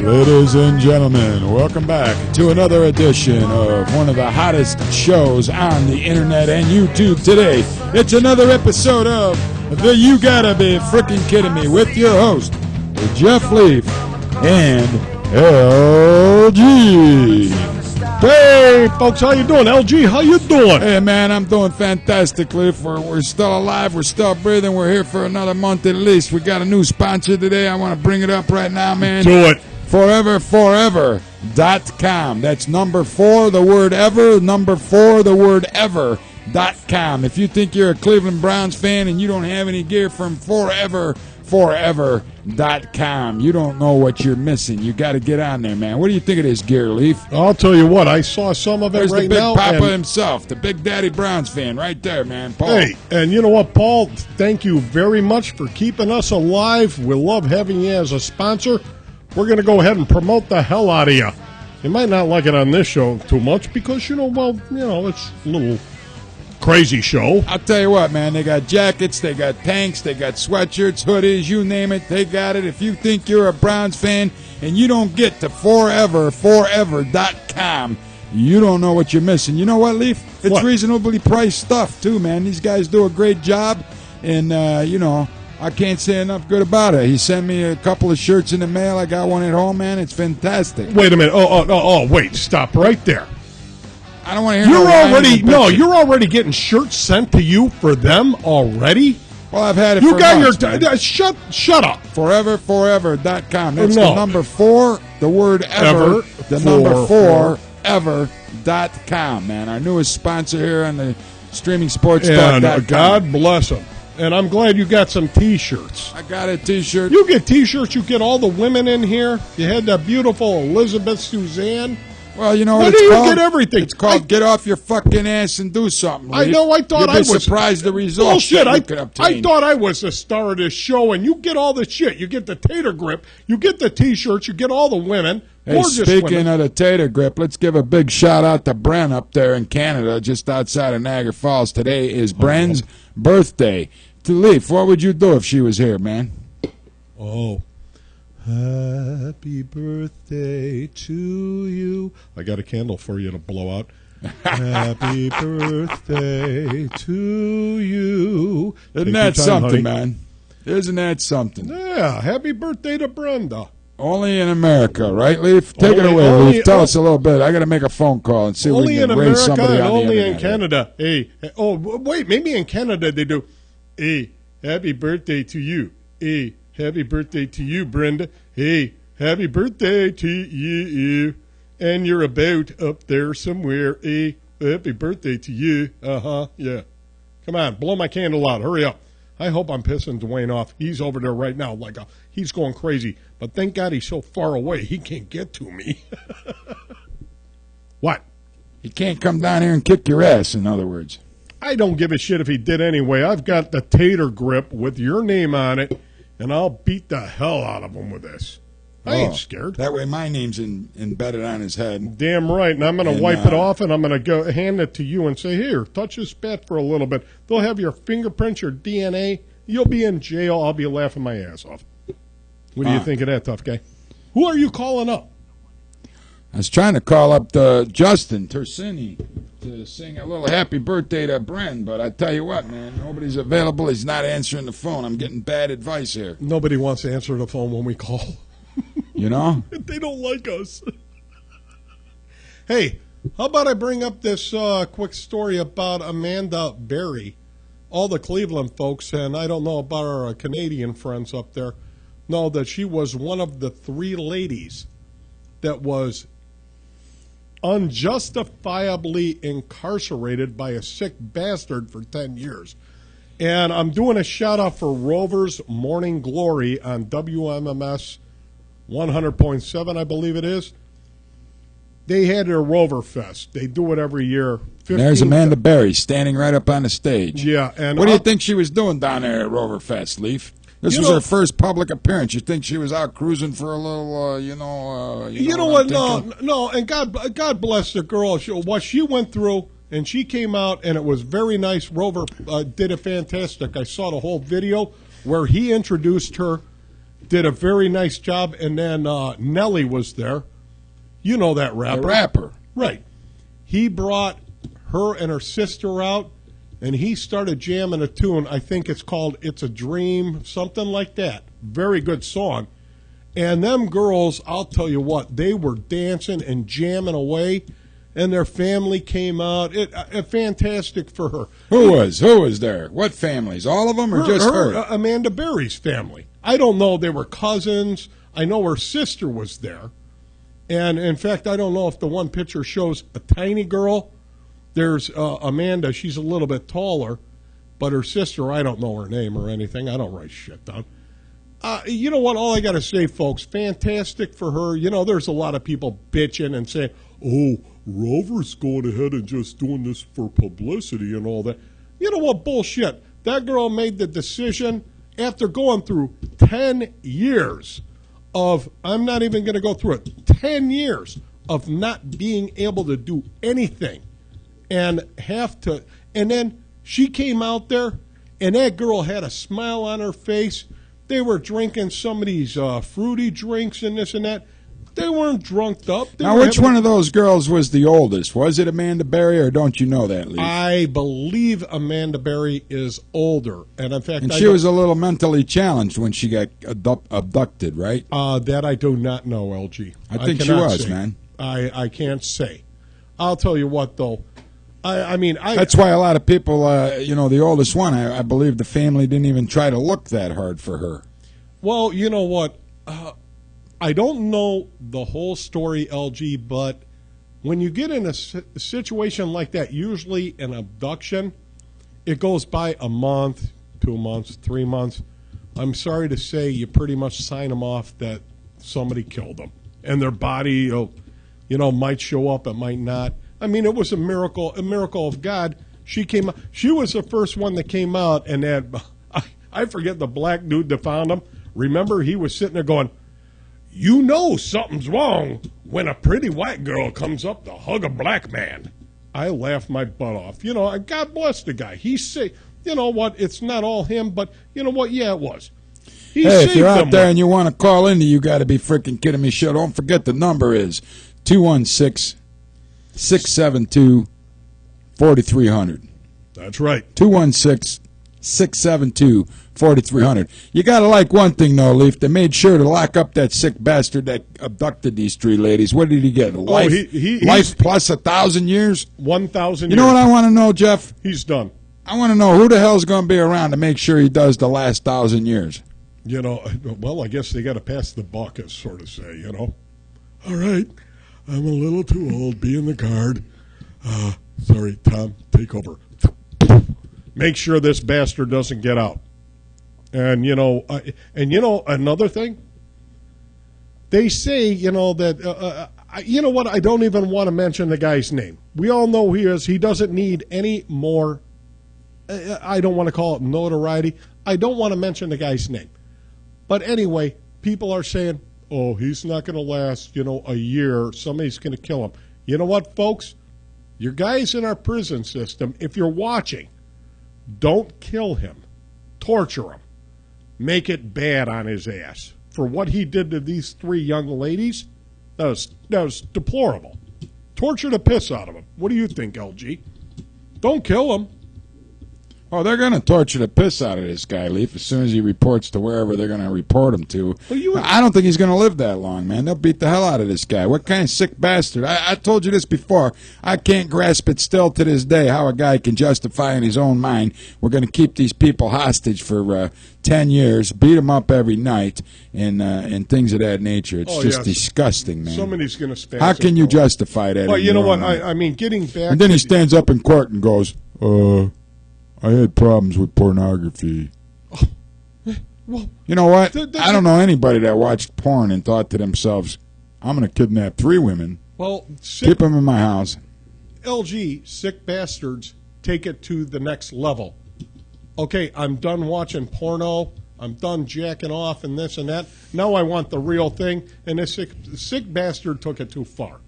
Ladies and gentlemen, welcome back to another edition of one of the hottest shows on the internet and YouTube today. It's another episode of the You Gotta Be Frickin' Kidding Me with your host, Jeff Leaf and LG. Hey, folks, how you doing? LG, how you doing? Hey, man, I'm doing fantastic, Leaf. We're still alive. We're still breathing. We're here for another month at least. We got a new sponsor today. I want to bring it up right now, man. Do it. Foreverforever.com. That's number 4, the word ever, number 4, the word ever.com. If you think you're a Cleveland Browns fan and you don't have any gear from foreverforever.com, you don't know what you're missing. You got to get on there, man. What do you think of this gear, Leaf? I'll tell you what, I saw some of it There's right the now. big Papa himself, the Big Daddy Browns fan right there, man. Paul. Hey, and you know what, Paul? Thank you very much for keeping us alive. We love having you as a sponsor. We're going to go ahead and promote the hell out of you. You might not like it on this show too much because, it's a little crazy show. I'll tell you what, man. They got jackets, they got tanks, they got sweatshirts, hoodies, you name it, they got it. If you think you're a Browns fan and you don't get to foreverforever.com, you don't know what you're missing. You know what, Leaf? It's what? Reasonably priced stuff, too, man. These guys do a great job, and, I can't say enough good about it. He sent me a couple of shirts in the mail. I got one at home, man. It's fantastic. Wait a minute. Wait. Stop right there. I don't want to hear You're already getting shirts sent to you for them already? Well, I've had it you for got months, your shut up. Foreverforever.com. That's the number 4, the word ever, the number 4 ever.com, man. Our newest sponsor here on the streaming sports talk.com. God bless them. And I'm glad you got some T-shirts. I got a T-shirt. You get T-shirts, you get all the women in here. You had that beautiful Elizabeth Suzanne. Well, you know what Why it's do you called? get everything? It's called Get Off Your Fucking Ass and Do Something. Leaf. I know, I thought You'd I be was surprised the results bullshit. that you could obtain. I thought I was the star of this show, and you get all the shit. You get the tater grip, you get the T-shirts, you get all the women. Hey, speaking of the tater grip, let's give a big shout out to Bren up there in Canada, just outside of Niagara Falls. Today is Bren's birthday. To Leaf, what would you do if she was here, man? Oh, happy birthday to you. I got a candle for you to blow out. Happy birthday to you. Isn't that something, man? Isn't that something? Yeah, happy birthday to Brenda. Only in America, right, Leaf? Take it away, Leaf. Tell us a little bit. I got to make a phone call and see if we can raise somebody on the only internet. In Canada. Hey, wait, maybe in Canada they do. Hey, happy birthday to you. Hey, happy birthday to you, Brenda. Hey, happy birthday to you. And you're about up there somewhere. Hey, happy birthday to you. Yeah. Come on, blow my candle out. Hurry up. I hope I'm pissing Dwayne off. He's over there right now he's going crazy. But thank God he's so far away he can't get to me. What? He can't come down here and kick your ass, in other words. I don't give a shit if he did anyway. I've got the tater grip with your name on it, and I'll beat the hell out of him with this. I ain't scared. That way my name's embedded on his head. Damn right, and I'm going to wipe it off, and I'm going to go hand it to you and say, here, touch his spat for a little bit. They'll have your fingerprints, your DNA. You'll be in jail. I'll be laughing my ass off. What do you think of that, tough guy? Who are you calling up? I was trying to call up Justin Tersini to sing a little happy birthday to Bren, but I tell you what, man, nobody's available. He's not answering the phone. I'm getting bad advice here. Nobody wants to answer the phone when we call. You know? They don't like us. Hey, how about I bring up this quick story about Amanda Berry? All the Cleveland folks, and I don't know about our Canadian friends up there, know that she was one of the 3 ladies that was unjustifiably incarcerated by a sick bastard for 10 years. And I'm doing a shout-out for Rover's Morning Glory on WMMS 100.7, I believe it is. They had their Roverfest. They do it every year. There's Amanda Berry standing right up on the stage. Yeah. And what do you think she was doing down there at Roverfest, Leaf? This was her first public appearance. You think she was out cruising for a little, you know what? No, and God bless the girl. What she went through, And she came out, and it was very nice. Rover did it fantastic. I saw the whole video where he introduced her, did a very nice job, and then Nelly was there. You know that rapper. The rapper. Right. He brought her and her sister out, and he started jamming a tune. I think it's called It's a Dream, something like that. Very good song. And them girls, I'll tell you what, they were dancing and jamming away, and their family came out. Fantastic for her. Who was there? What families? All of them or just her? Amanda Berry's family. I don't know. They were cousins. I know her sister was there. And, in fact, I don't know if the one picture shows a tiny girl. There's Amanda. She's a little bit taller. But her sister, I don't know her name or anything. I don't write shit down. You know what? All I got to say, folks, fantastic for her. You know, there's a lot of people bitching and saying, oh, Rover's going ahead and just doing this for publicity and all that. You know what? Bullshit. That girl made the decision after going through 10 years of, I'm not even going to go through it, 10 years of not being able to do anything and and then she came out there and that girl had a smile on her face. They were drinking some of these fruity drinks and this and that. They weren't drunked up. Now, which one of those girls was the oldest? Was it Amanda Berry, or don't you know that, Lee? I believe Amanda Berry is older. And, in fact, she was a little mentally challenged when she got abducted, right? That I do not know, LG. I think she was, man. I can't say. I'll tell you what, though. I mean, that's why a lot of people, the oldest one, I believe the family didn't even try to look that hard for her. Well, you know what? I don't know the whole story, LG, but when you get in a situation like that, usually an abduction, it goes by a month, 2 months, 3 months. I'm sorry to say you pretty much sign them off that somebody killed them. And their body, might show up, it might not. I mean, it was a miracle of God. She came out. She was the first one that came out, and I forget the black dude that found him. Remember, he was sitting there going, you know something's wrong when a pretty white girl comes up to hug a black man. I laughed my butt off. God bless the guy. He's sick. You know what? It's not all him, but you know what? Yeah, it was. Hey, if you're out there and you want to call in, you got to be freaking kidding me. Show. Don't forget the number is 216-672-4300. That's right. 216-672-4300. You got to like one thing, though, Leaf. They made sure to lock up that sick bastard that abducted these three ladies. What did he get? Life, life plus 1,000 years? 1,000 years. You know what I want to know, Jeff? He's done. I want to know who the hell's going to be around to make sure he does the last 1,000 years. Well, I guess they got to pass the buck, as sort of say, All right, I'm a little too old. Be in the guard. Sorry, Tom, take over. Make sure this bastard doesn't get out. And, another thing, they say, that, you know what, I don't even want to mention the guy's name. We all know who he is. He doesn't need any more, I don't want to call it notoriety. I don't want to mention the guy's name. But anyway, people are saying, oh, he's not going to last, a year. Somebody's going to kill him. You know what, folks? Your guys in our prison system, if you're watching, don't kill him. Torture him. Make it bad on his ass. For what he did to these three young ladies, that was deplorable. Torture the piss out of him. What do you think, LG? Don't kill him. Oh, they're going to torture the piss out of this guy, Leaf, as soon as he reports to wherever they're going to report him to. I don't think he's going to live that long, man. They'll beat the hell out of this guy. What kind of sick bastard? I told you this before. I can't grasp it still to this day how a guy can justify in his own mind, we're going to keep these people hostage for 10 years, beat them up every night, and things of that nature. It's just disgusting, man. Somebody's going to spaz. How can you justify that? Well, you know what? I mean, getting back. And then he stands up in court and goes, I had problems with pornography. Well, you know what? I don't know anybody that watched porn and thought to themselves, I'm going to kidnap 3 women, keep them in my house. LG, sick bastards, take it to the next level. Okay, I'm done watching porno. I'm done jacking off and this and that. Now I want the real thing. And this sick bastard took it too far.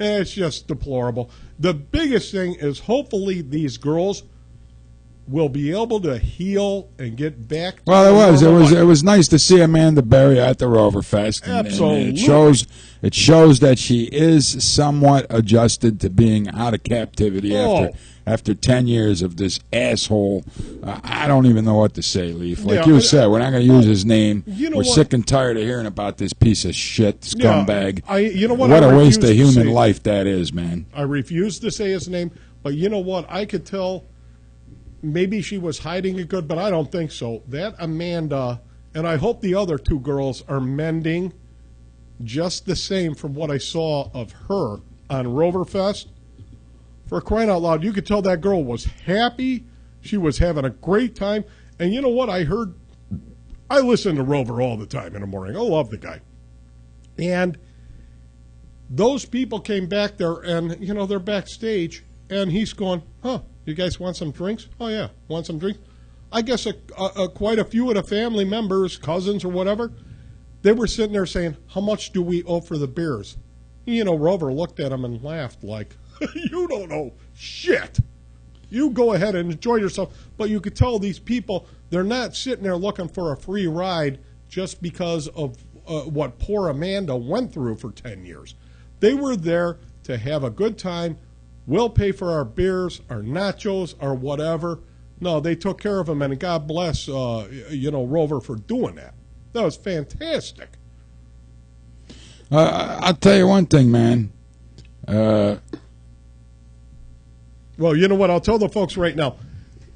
It's just deplorable. The biggest thing is hopefully these girls will be able to heal and get back to Well, life. it was nice to see Amanda Berry at the Roverfest. Absolutely. And it shows that she is somewhat adjusted to being out of captivity after 10 years of this asshole. I don't even know what to say, Leaf. Like you said, we're not going to use his name. We're sick and tired of hearing about this piece of shit scumbag. You know what? What a waste of human life that is, man. I refuse to say his name, but you know what? I could tell maybe she was hiding it good, but I don't think so. That Amanda, and I hope the other two girls are mending just the same from what I saw of her on Roverfest. For crying out loud, you could tell that girl was happy. She was having a great time. And you know what I heard? I listen to Rover all the time in the morning. I love the guy. And those people came back there, and, you know, they're backstage, and he's going, you guys want some drinks? Oh, yeah, want some drinks? I guess quite a few of the family members, cousins or whatever, they were sitting there saying, how much do we owe for the beers? You know, Rover looked at him and laughed like, you don't know shit. You go ahead and enjoy yourself. But you could tell these people, they're not sitting there looking for a free ride just because of what poor Amanda went through for 10 years. They were there to have a good time. We'll pay for our beers, our nachos, or whatever. No, they took care of him, and God bless, Rover for doing that. That was fantastic. I'll tell you one thing, man. Well, you know what? I'll tell the folks right now.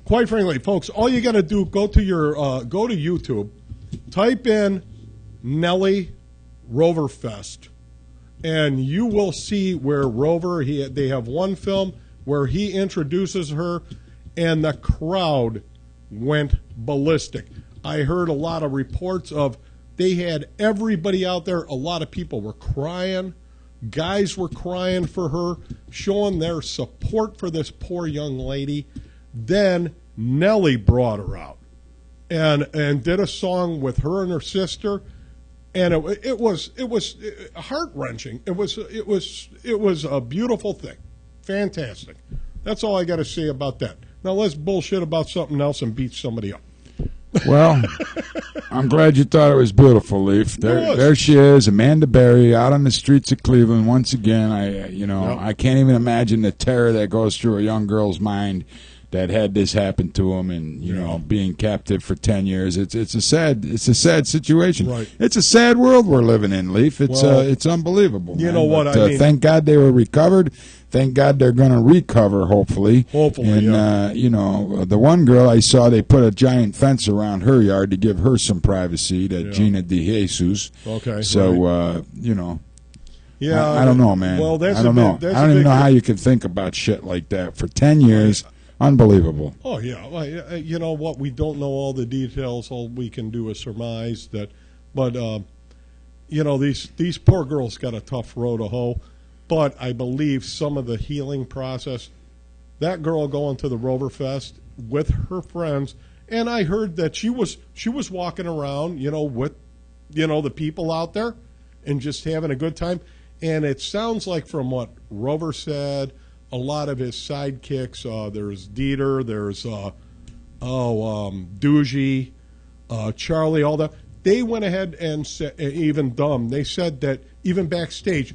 Quite frankly, folks, all you got to do, go to YouTube, type in Nelly Roverfest, and you will see where Rover, they have one film where he introduces her, and the crowd went ballistic. I heard a lot of reports of they had everybody out there. A lot of people were crying. Guys were crying for her, showing their support for this poor young lady. Then Nelly brought her out and did a song with her and her sister, and it was heart-wrenching. It was a beautiful thing. Fantastic. That's all I got to say about that. Now let's bullshit about something else and beat somebody up. Well, I'm glad you thought it was beautiful, Leaf. There she is, Amanda Berry, out on the streets of Cleveland once again. I can't even imagine the terror that goes through a young girl's mind that had this happen to him, and being captive for 10 years. It's a sad situation. Right. It's a sad world we're living in, Leaf. It's unbelievable. You man. know what but, I mean? Thank God they were recovered. Thank God they're going to recover, hopefully. Hopefully, and, the one girl I saw, they put a giant fence around her yard to give her some privacy, Gina De Jesus. Okay. So, right. Yeah, I don't know, man. Well, I don't know. I don't even know how you can think about shit like that for 10 years. Unbelievable. Oh, yeah. Well, you know what? We don't know all the details. All we can do is surmise that. But, these poor girls got a tough road to hoe. But I believe some of the healing process, that girl going to the Roverfest with her friends, and I heard that she was walking around, with, the people out there and just having a good time. And it sounds like from what Rover said, a lot of his sidekicks, there's Dieter, there's Doogie, Charlie, all that. They went ahead and said, even Dumb, they said that even backstage,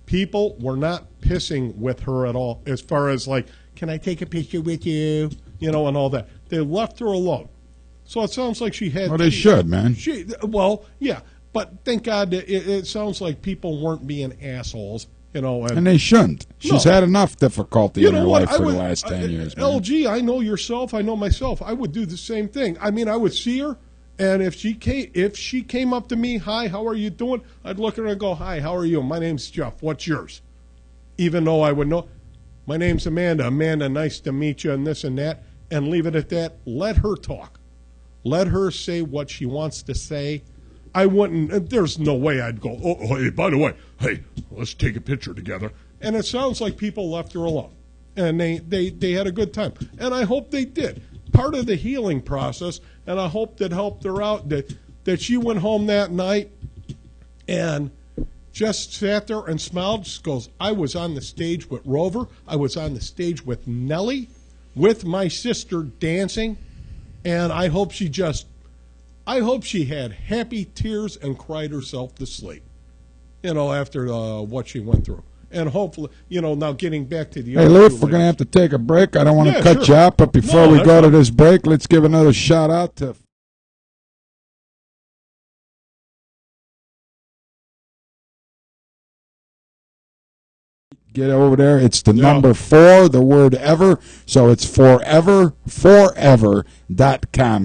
people were not pissing with her at all as far as like, can I take a picture with you, and all that. They left her alone. So it sounds like she had... Well, they should, man. Yeah. But thank God it sounds like people weren't being assholes. And they shouldn't. She's had enough difficulty in her life for the last 10 years. Man. LG, I know yourself. I know myself. I would do the same thing. I mean, I would see her, and if she came up to me, hi, how are you doing? I'd look at her and go, hi, how are you? My name's Jeff. What's yours? Even though I would know, my name's Amanda. Amanda, nice to meet you, and this and that, and leave it at that. Let her talk. Let her say what she wants to say. I wouldn't, there's no way I'd go, oh, hey, by the way, hey, let's take a picture together. And it sounds like people left her alone. And they had a good time. And I hope they did. Part of the healing process, and I hope that helped her out, that she went home that night and just sat there and smiled. Just goes, I was on the stage with Rover. I was on the stage with Nellie, with my sister dancing, and I hope she had happy tears and cried herself to sleep, after what she went through. And hopefully, now getting back to the Hey, Leif, we're going to have to take a break. I don't want to cut you out, but before we go to this break, let's give another shout-out to get over there. It's the number 4, the word ever. So it's forever.com.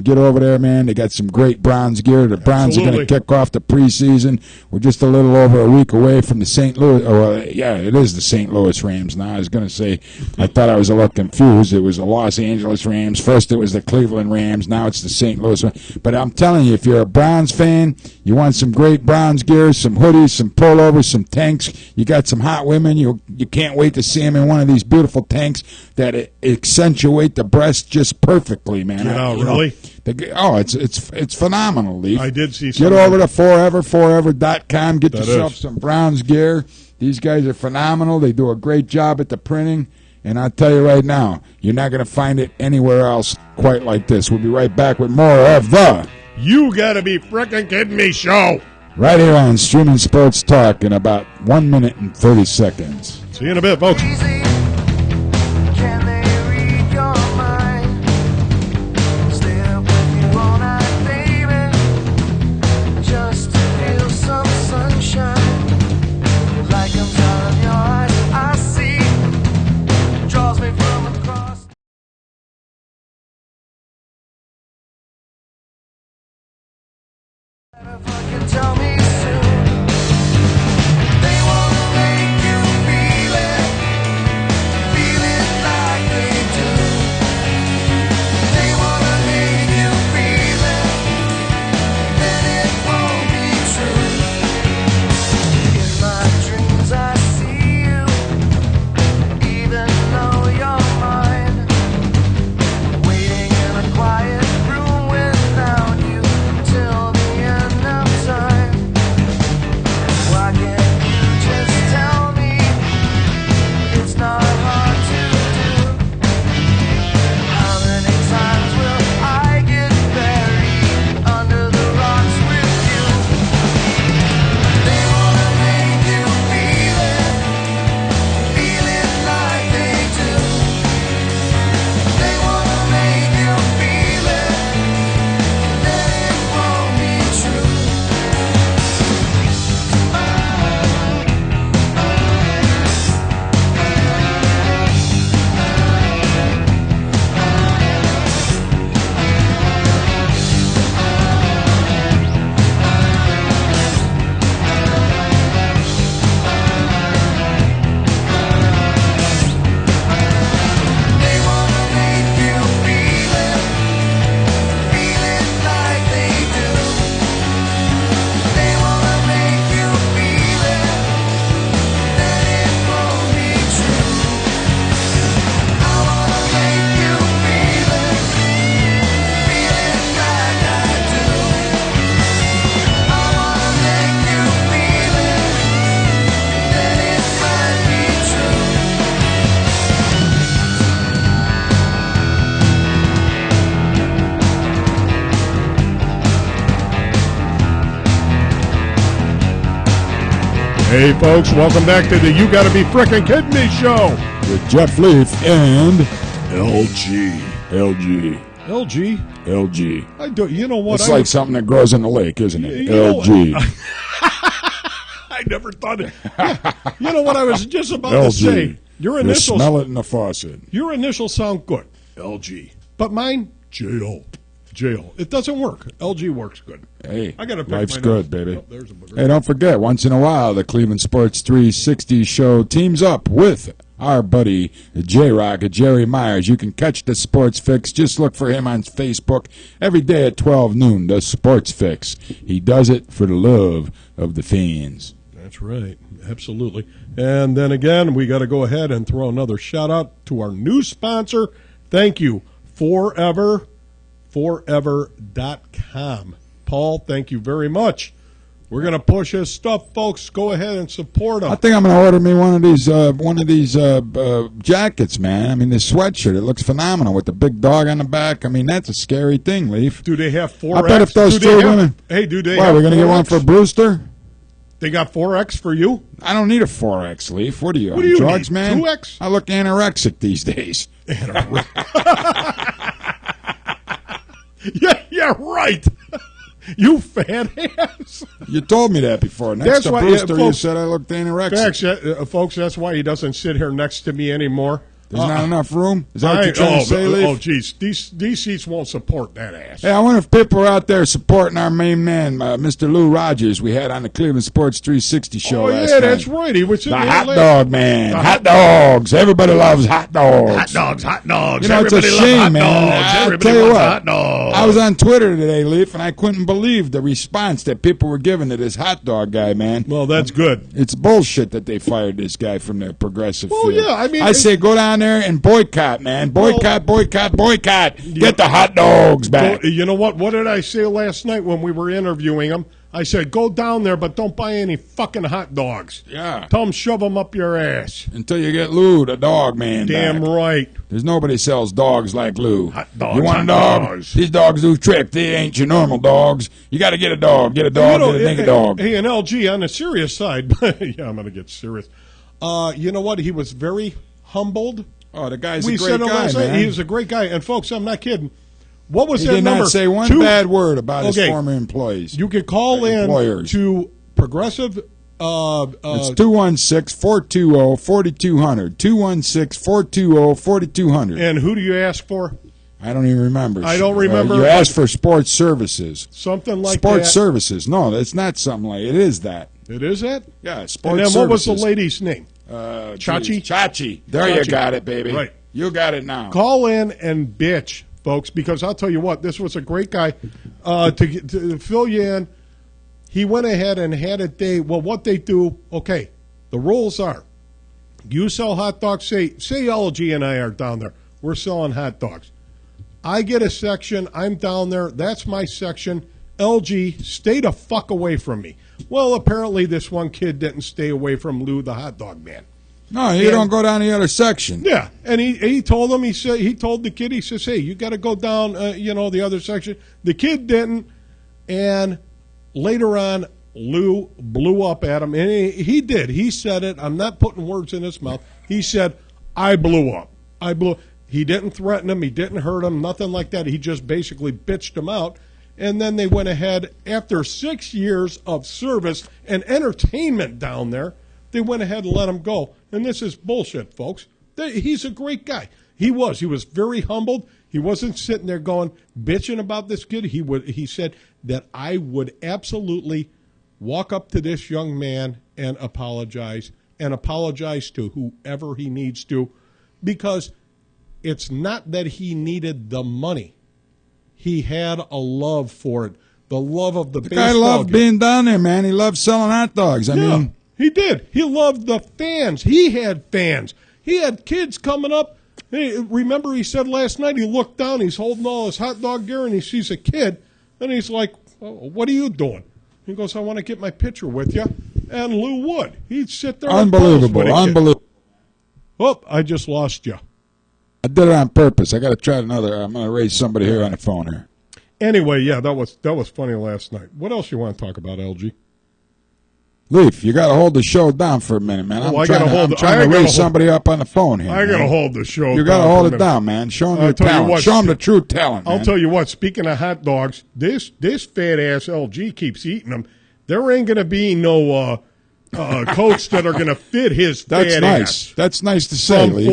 Get over there, man. They got some great Browns gear. The Browns are going to kick off the preseason. We're just a little over a week away from the St. Louis. It is the St. Louis Rams now. I was going to say, I thought I was a little confused. It was the Los Angeles Rams. First it was the Cleveland Rams. Now it's the St. Louis Rams. But I'm telling you, if you're a Browns fan, you want some great Browns gear, some hoodies, some pullovers, some tanks. You got some hot women. You can't wait to see them in one of these beautiful tanks that accentuate the breast just perfectly, man. Really? It's phenomenal, Leaf. I did see some. Get over to forever.com. Get yourself some Browns gear. These guys are phenomenal. They do a great job at the printing. And I'll tell you right now, you're not going to find it anywhere else quite like this. We'll be right back with more of the You Gotta Be Frickin' Kidding Me show. Right here on Streaming Sports Talk in about 1 minute and 30 seconds. See you in a bit, folks. Tell me soon. They wanna make you feel it like they do. They wanna make you feel it, then it won't be true. In my dreams I see you, even though you're mine, waiting in a quiet room without you till the end of time. Why can't you just tell me it's not hard to do? How many times will I get buried under the rocks with you? They wanna make you feel it like they do. They wanna make you feel it, then it won't be true. They wanna make you feel it like they do. They wanna make you feel it, then it won't be true. I wanna make you feel it like I do. I wanna make you feel it, then it might be true. Hey, folks, welcome back to the You Gotta Be Frickin' Kidding Me show. With Jeff Leaf and LG. I do. You know what? It's like something that grows in the lake, isn't it? LG. I never thought it. You know what I was just about to LG. say? Your You initials. smell it in the faucet. Your initials sound good. LG. But mine, JL. It doesn't work. LG works good. Hey, I gotta pick life's mine good, up. baby. Oh, there's a booger. Hey, don't forget, once in a while, the Cleveland Sports 360 show teams up with our buddy J-Rock, Jerry Myers. You can catch the Sports Fix. Just look for him on Facebook every day at 12 noon, the Sports Fix. He does it for the love of the fans. That's right. Absolutely. And then again, we got to go ahead and throw another shout out to our new sponsor. Thank you, forever.com. Paul, thank you very much. We're going to push his stuff, folks. Go ahead and support him. I think I'm going to order me one of these jackets, man. I mean, this sweatshirt, it looks phenomenal with the big dog on the back. I mean, that's a scary thing, Leaf. Do they have 4X? I bet if those two women... Hey, do they Why, have we're going to get 4X? one for Brewster? They got 4X for you? I don't need a 4X, Leaf. What are you, What do you drugs, need, man? 2X? I look anorexic these days. Yeah, right. You fat ass. You told me that before. Next That's to why- Brewster, you folks- said I looked anorexic. Folks, that's why he doesn't sit here next to me anymore. There's not enough room? Is that what you're trying to say, Leaf? Oh, geez. These seats won't support that ass. Hey, I wonder if people are out there supporting our main man, Mr. Lou Rogers, we had on the Cleveland Sports 360 show last night. That's right. He was The sitting there hot last- dog man. The Hot dogs. Everybody loves hot dogs. Hot dogs. You know, it's a shame, man. I'll Everybody tell you wants what. hot dogs. I was on Twitter today, Leaf, and I couldn't believe the response that people were giving to this hot dog guy, man. Well, that's good. It's bullshit that they fired this guy from the progressive Well, field. yeah, I mean, I say go down there and boycott, man. Boycott. Get the hot dogs back. You know what? What did I say last night when we were interviewing him? I said, go down there, but don't buy any fucking hot dogs. Yeah. Tell them shove them up your ass. Until you get Lou, the dog man. Damn back. right. There's nobody sells dogs like Lou. Hot dogs, You want a hot dog? dogs. These dogs do tricks. They ain't your normal dogs. You got to get a dog. Get a dog. Get a dog. Hey, and LG, on the serious side, yeah, I'm going to get serious. You know what? He was very humbled. Oh, the guy's We a great said him guy, last night. man. He was a great guy. And, folks, I'm not kidding. What was He that did number? not say one bad word about his former employees. You could call in employers. to Progressive. It's 216-420-4200. 216-420-4200. And who do you ask for? I don't even remember. I don't remember, You but- asked for sports services. Something like Sports that. services. No, that's not something like it. Is that? It is that? Yeah, sports And then services. what was the lady's name? Chachi? Chachi. There you Chachi. got it, baby. Right. You got it now. Call in and bitch, folks, because I'll tell you what, this was a great guy to fill you in. He went ahead and had a day. Well, what they do, okay, the rules are you sell hot dogs. Say LG and I are down there. We're selling hot dogs. I get a section. I'm down there. That's my section. LG, stay the fuck away from me. Well, apparently this one kid didn't stay away from Lou, the hot dog man. No, you don't go down the other section. Yeah, and he told him. He told the kid. He says, "Hey, you got to go down. The other section." The kid didn't, and later on, Lou blew up at him, and he did. He said it. I'm not putting words in his mouth. He said, "I blew up. I blew." He didn't threaten him. He didn't hurt him. Nothing like that. He just basically bitched him out. And then they went ahead after 6 years of service and entertainment down there. They went ahead and let him go. And this is bullshit, folks. He's a great guy. He was. He was very humbled. He wasn't sitting there going, bitching about this kid. He said that I would absolutely walk up to this young man and apologize to whoever he needs to, because it's not that he needed the money. He had a love for it, the love of the baseball Guy loved game. being down there, man. He loved selling hot dogs. I mean, He did. He loved the fans. He had fans. He had kids coming up. Hey, remember he said last night he looked down, he's holding all his hot dog gear, and he sees a kid, and he's like, what are you doing? He goes, I want to get my picture with you. And Lou would. He'd sit there and pose unbelievable, with a kid. unbelievable. Oh, I just lost you. I did it on purpose. I got to try another. I'm going to raise somebody here on the phone here. Anyway, yeah, that was funny last night. What else you want to talk about, LG? Leaf, you got to hold the show down for a minute, man. I'm I trying, gotta to, hold I'm it- trying I to gotta raise hold- somebody up on the phone here. I got to man. hold the show You got to hold it down, man. Show them your tell you talent. what, Show them the true talent, man. I'll tell you what, speaking of hot dogs, this fat ass LG keeps eating them. There ain't going to be no coats that are going to fit his That's fat nice. ass. That's nice to say, From Leaf.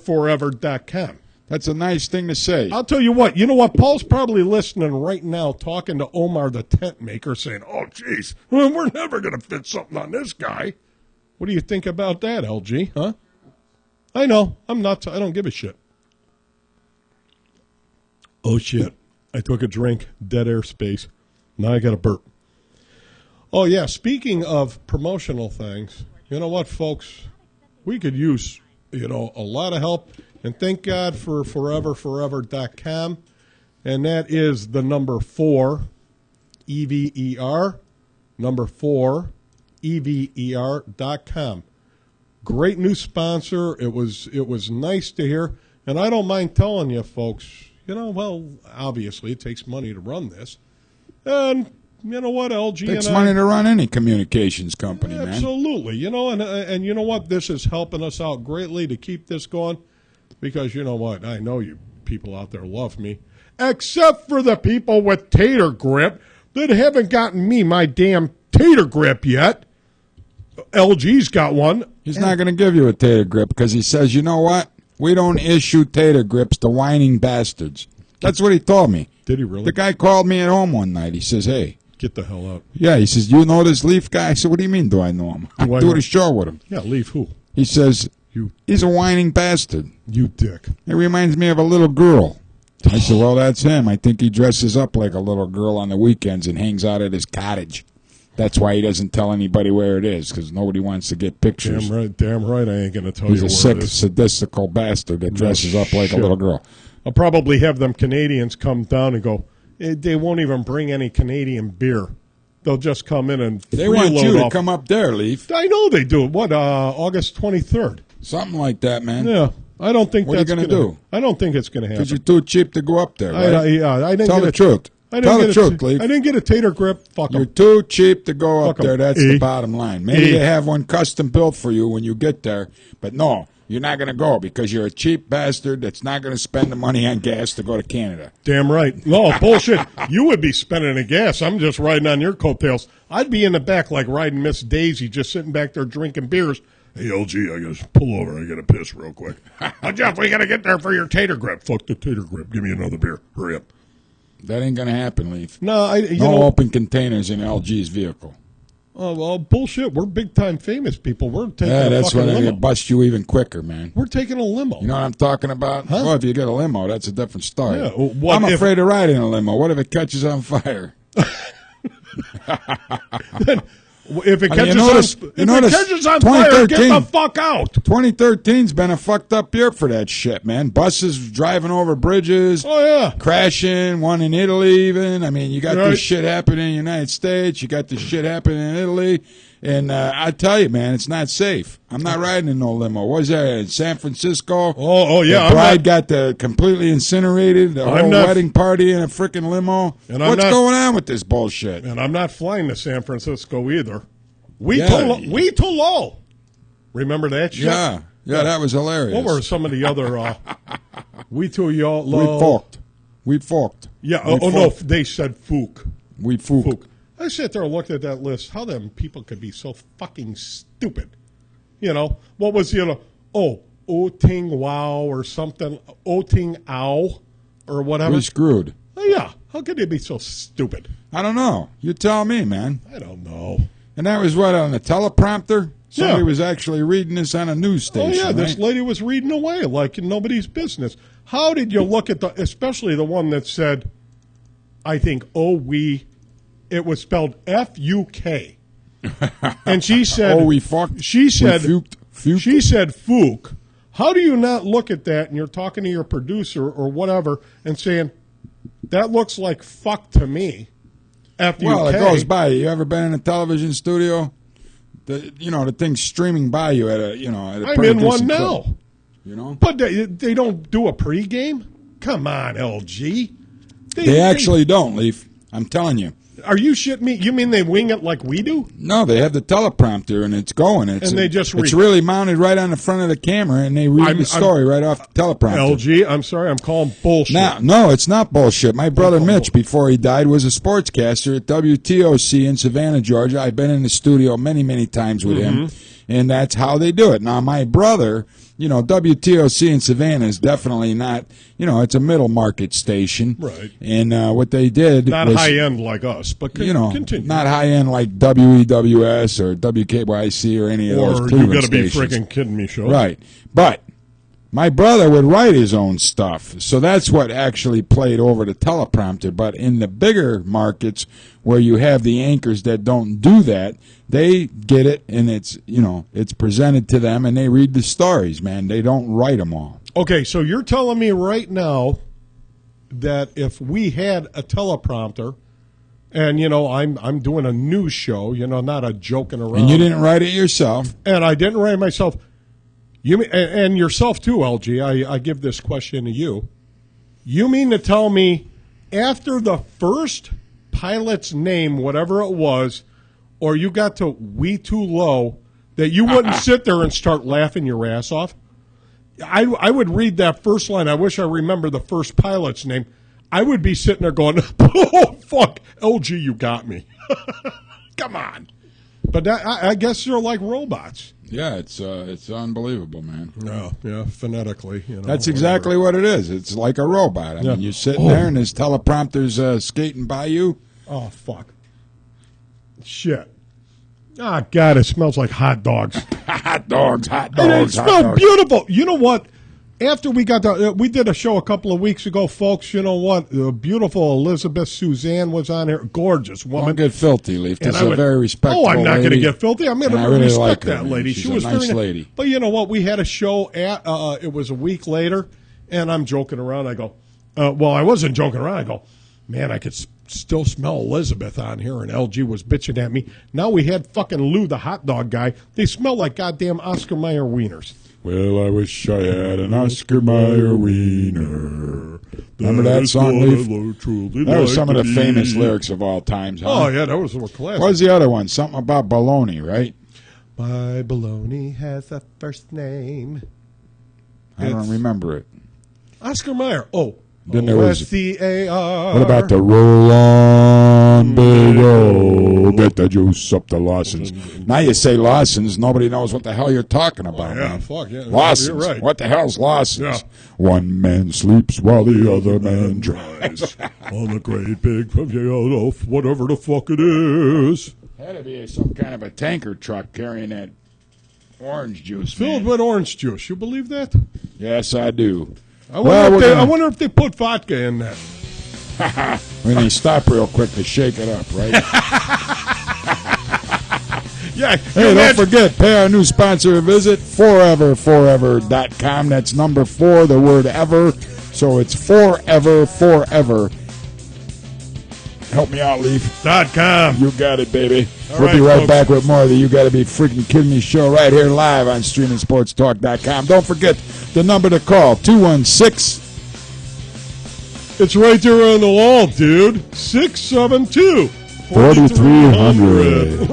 forever.com. That's a nice thing to say. I'll tell you what. You know what? Paul's probably listening right now, talking to Omar, the tent maker, saying, "Oh, geez, we're never going to fit something on this guy." What do you think about that, LG? Huh? I know. I'm not. I don't give a shit. Oh shit! I took a drink. Dead air space. Now I got a burp. Oh yeah. Speaking of promotional things, you know what, folks? We could use a lot of help. And thank God for forever.com. And that is the number 4, EVER, number 4, EVER.com. Great new sponsor. It was nice to hear. And I don't mind telling you, folks, obviously it takes money to run this. And you know what, LG Takes and money to run any communications company, man. Absolutely. And you know what? This is helping us out greatly to keep this going because you know what? I know you people out there love me, except for the people with tater grip that haven't gotten me my damn tater grip yet. LG's got one. He's not going to give you a tater grip because he says, you know what? We don't issue tater grips to whining bastards. That's what he told me. Did he really? The guy called me at home one night. He says, hey. Get the hell out. Yeah, he says, you know this Leaf guy? I said, what do you mean do I know him? I'm doing a show with him. Yeah, Leaf who? He says, he's a whining bastard. You dick. It reminds me of a little girl. I said, well, that's him. I think he dresses up like a little girl on the weekends and hangs out at his cottage. That's why he doesn't tell anybody where it is, because nobody wants to get pictures. Damn right I ain't going to tell He's you a where it sick, is. sadistical bastard that dresses up like a little girl. I'll probably have them Canadians come down and go, they won't even bring any Canadian beer. They'll just come in and They want you to off. come up there, Leaf. I know they do. What, August 23rd? Something like that, man. Yeah. I don't think What are you that's going to do? I don't think it's going to happen. Because you're too cheap to go up there, right? I didn't Tell get the truth. Tell the truth, Leaf. I didn't get a tater grip. Fuck 'em. You're too cheap to go up Fuck 'em. there. That's the bottom line. Maybe they have one custom built for you when you get there, but no, you're not going to go because you're a cheap bastard that's not going to spend the money on gas to go to Canada. Damn right. No, bullshit. You would be spending the gas. I'm just riding on your coattails. I'd be in the back like riding Miss Daisy, just sitting back there drinking beers. Hey, LG, I got to pull over. I got to piss real quick. Jeff, we got to get there for your tater grip. Fuck the tater grip. Give me another beer. Hurry up. That ain't going to happen, Leaf. No, no open containers in LG's vehicle. Oh, well, bullshit. We're big-time famous people. We're taking That's a when fucking they limo. bust you even quicker, man. We're taking a limo. You know what I'm talking about? Huh? Well, if you get a limo, that's a different story. Yeah, well, what I'm if- afraid to ride in a limo. What if it catches on fire? If it I mean, catches catches on fire, get the fuck out. 2013's been a fucked up year for that shit, man. Buses driving over bridges, Oh, yeah. crashing, one in Italy even. I mean, you got Right. this shit happening in the United States. You got this shit happening in Italy. And I tell you, man, it's not safe. I'm not riding in no limo. What was that in San Francisco? Oh, yeah. The bride got completely incinerated. The whole wedding party in a freaking limo. And I'm What's not- going on with this bullshit? And I'm not flying to San Francisco either. Yeah. We too low. Remember that shit? Yeah, that was hilarious. What were some of the other? We too low. We forked. Yeah. We No, forked. they said fook. We fook. Fook. I sat there and looked at that list. How them people could be so fucking stupid? You know what was O-ting wow or something? O-ting ow or whatever. We screwed. Oh, yeah. How could they be so stupid? I don't know. You tell me, man. I don't know. And that was what, on a teleprompter? Somebody Yeah. was actually reading this on a news station. Oh, yeah, right? this lady was reading away like in nobody's business. How did you look at especially the one that said, I think, it was spelled F-U-K. And she said, we fucked. She said, we fuked. She said, fook. How do you not look at that and you're talking to your producer or whatever and saying, that looks like fuck to me, F-U-K. Well, it goes by. You ever been in a television studio? The thing's streaming by you at a I'm pretty in one decent now. clip, you know? But they don't do a pregame? Come on, LG. They actually don't, Leaf. I'm telling you. Are you shitting me? You mean they wing it like we do? No, they have the teleprompter, and it's going. And they just read. It's really mounted right on the front of the camera, and they read the story right off the teleprompter. LG, I'm sorry, I'm calling bullshit. No, it's not bullshit. My brother Mitch, before he died, was a sportscaster at WTOC in Savannah, Georgia. I've been in the studio many, many times with him, and that's how they do it. Now, my brother, WTOC in Savannah is definitely not, it's a middle market station. Right. And what they did Not was, high end like us, but continue. not high end like WEWS or WKYC or any of those or you Cleveland got to be stations. freaking kidding me, show. Right. But my brother would write his own stuff. So that's what actually played over the teleprompter. But in the bigger markets where you have the anchors that don't do that, they get it and it's presented to them and they read the stories, man. They don't write them all. Okay, so you're telling me right now that if we had a teleprompter And, I'm doing a news show, not a joking around. And you didn't write it yourself. And I didn't write it myself. And yourself too, LG. I give this question to you. You mean to tell me after the first pilot's name, whatever it was, or you got to We Too Low, that you wouldn't sit there and start laughing your ass off? I would read that first line. I wish I remember the first pilot's name. I would be sitting there going, oh, fuck, LG, you got me. Come on. But I guess they're like robots. Yeah, it's unbelievable, man. Yeah, phonetically. That's exactly what it is. It's like a robot. I mean, you're sitting there and his teleprompter's skating by you. Oh, fuck. Shit. Ah, God, it smells like hot dogs. Hot dogs. And it smells beautiful. You know what? After we got we did a show a couple of weeks ago, folks. You know what? The beautiful Elizabeth Suzanne was on here. Gorgeous woman. Don't get filthy, Leaf. This is a very respectful I'm not going to lady. get filthy. I'm going to really respect like her, that man. lady. She's She was a nice very lady. But you know what? We had a show at. It was a week later, and I'm joking around. I go, well, I wasn't joking around. I go, man, I could still smell Elizabeth on here, and LG was bitching at me. Now we had fucking Lou, the hot dog guy. They smell like goddamn Oscar Mayer wieners. Well, I wish I had an Oscar Mayer wiener. Remember that song, Leaf? That was some of the famous lyrics of all times, huh? Oh, yeah, that was a classic. What was the other one? Something about baloney, right? My baloney has a first name. I don't remember it. Oscar Mayer. Oh. Then there was O-S-C-A-R. What about the roll on, big O, get the juice up to Lawson's. Now you say Lawson's, nobody knows what the hell you're talking about, yeah, man. fuck, yeah. Lawson's. You're right. What the hell's Lawson's? Yeah. One man sleeps while the other man drives. On the great big, whatever the fuck it is. Had to be some kind of a tanker truck carrying that orange juice, Filled man. with orange juice. You believe that? Yes, I do. I wonder if they put vodka in that. When they stop real quick to shake it up, right? Yeah. Hey, don't forget, pay our new sponsor a visit, forever.com. That's number 4, the word ever. So it's forever. Help me out, Leaf. .com. You got it, baby. All We'll be right, right folks. back with more of the You Gotta Be Freaking Kidding Me show right here live on streamingsportstalk.com. Don't forget the number to call, 216. It's right there on the wall, dude. 672 4300.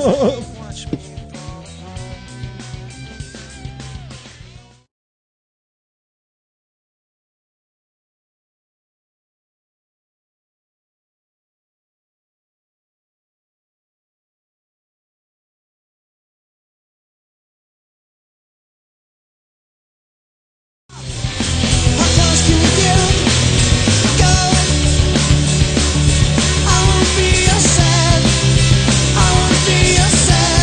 How close can you get? Go. I won't be your sad. I won't be your sad.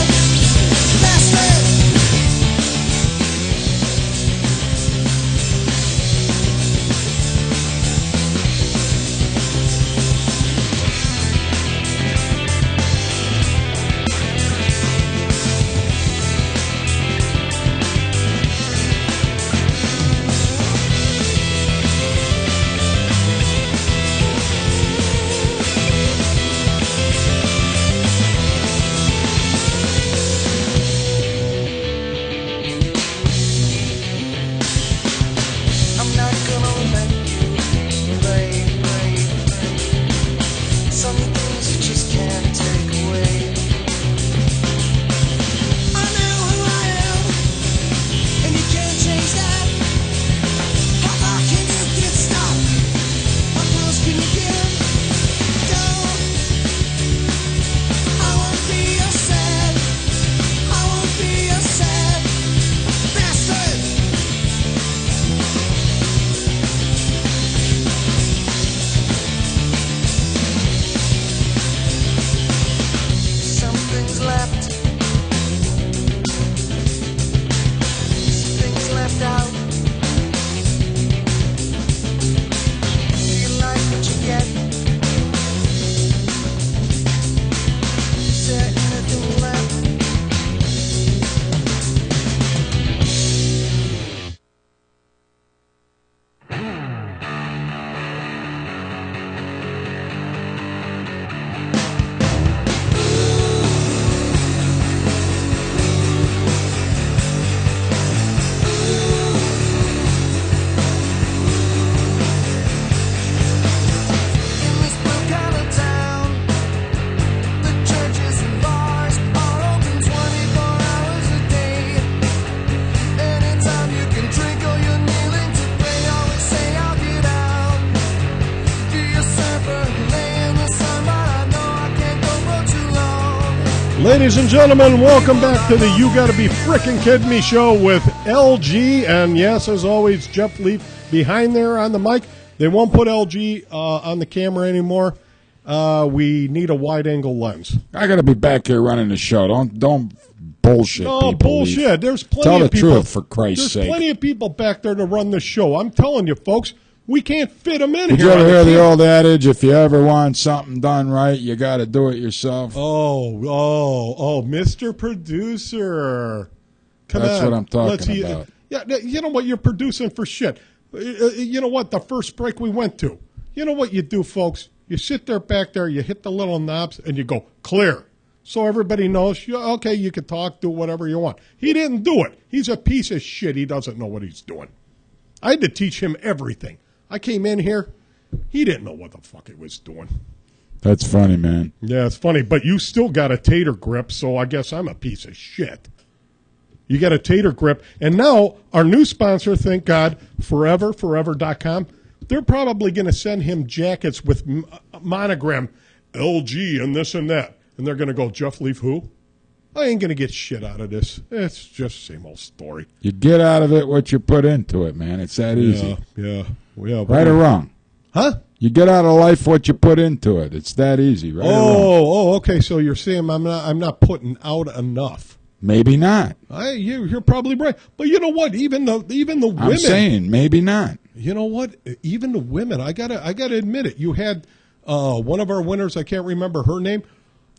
Ladies and gentlemen, welcome back to the You Gotta Be Frickin' Kidding Me show with LG. And yes, as always, Jeff Leaf behind there on the mic. They won't put LG on the camera anymore. We need a wide-angle lens. I got to be back here running the show. Don't bullshit No, people. bullshit. Leaf. There's plenty Tell of the people. truth, for Christ's sake. There's plenty of people back there to run the show. I'm telling you, folks, we can't fit them in Did here. you ever hear the old adage, if you ever want something done right, you got to do it yourself? Oh, Mr. Producer. Come That's on. what I'm talking about. Yeah, you know what? You're producing for shit. You know what? The first break we went to. You know what you do, folks? You sit there back there, you hit the little knobs, and you go, clear. So everybody knows, okay, you can talk, do whatever you want. He didn't do it. He's a piece of shit. He doesn't know what he's doing. I had to teach him everything. I came in here, he didn't know what the fuck he was doing. That's funny, man. Yeah, it's funny, but you still got a tater grip, so I guess I'm a piece of shit. You got a tater grip, and now our new sponsor, thank God, forever.com, they're probably going to send him jackets with monogram LG and this and that. And they're going to go, Jeff Leaf who? I ain't going to get shit out of this. It's just the same old story. You get out of it what you put into it, man. It's that easy. Yeah. Right or wrong? Huh? You get out of life what you put into it. It's that easy, right or wrong? Okay. So you're saying I'm not putting out enough. Maybe not. You're probably right. But you know what? Even the women. I'm saying maybe not. You know what? Even the women. I gotta admit it. You had one of our winners. I can't remember her name.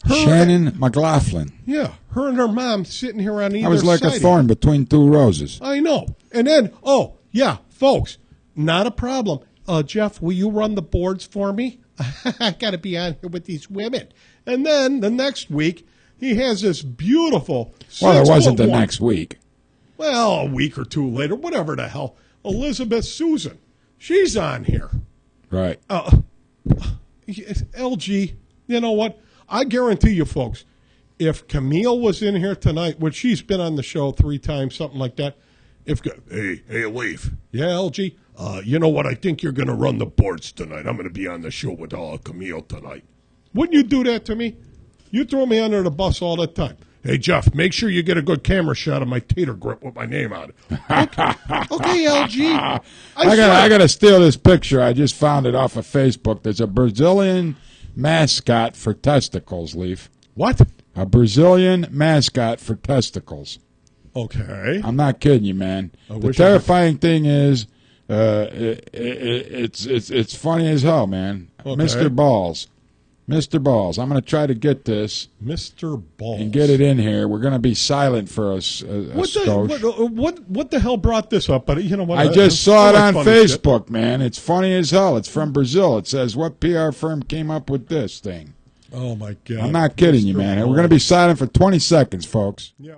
Shannon McLaughlin. Yeah, her and her mom sitting here on either side. I was like a thorn between two roses. I know. And then, folks, not a problem. Jeff, will you run the boards for me? I got to be on here with these women. And then the next week, he has this beautiful. Well, it wasn't the next week. Well, a week or two later, whatever the hell. Elizabeth Susan, she's on here. Right. LG, you know what? I guarantee you, folks, if Camille was in here tonight, which she's been on the show 3 times, something like that. Hey, Leaf. Yeah, LG. You know what? I think you're going to run the boards tonight. I'm going to be on the show with Camille tonight. Wouldn't you do that to me? You throw me under the bus all the time. Hey, Jeff, make sure you get a good camera shot of my tater grip with my name on it. Okay, LG. I got to steal this picture. I just found it off of Facebook. There's a Brazilian mascot for testicles, Leaf. What? A Brazilian mascot for testicles. Okay. I'm not kidding you, man. The terrifying thing is, it's funny as hell, man. Okay. Mr. Balls. I'm going to try to get this. Mr. Balls. And get it in here. We're going to be silent for a skosh. What the hell brought this up? But you know what? I just saw it on Facebook, man. It's funny as hell. It's from Brazil. It says, what PR firm came up with this thing? Oh, my God. I'm not kidding you, man. We're going to be silent for 20 seconds, folks. Yeah.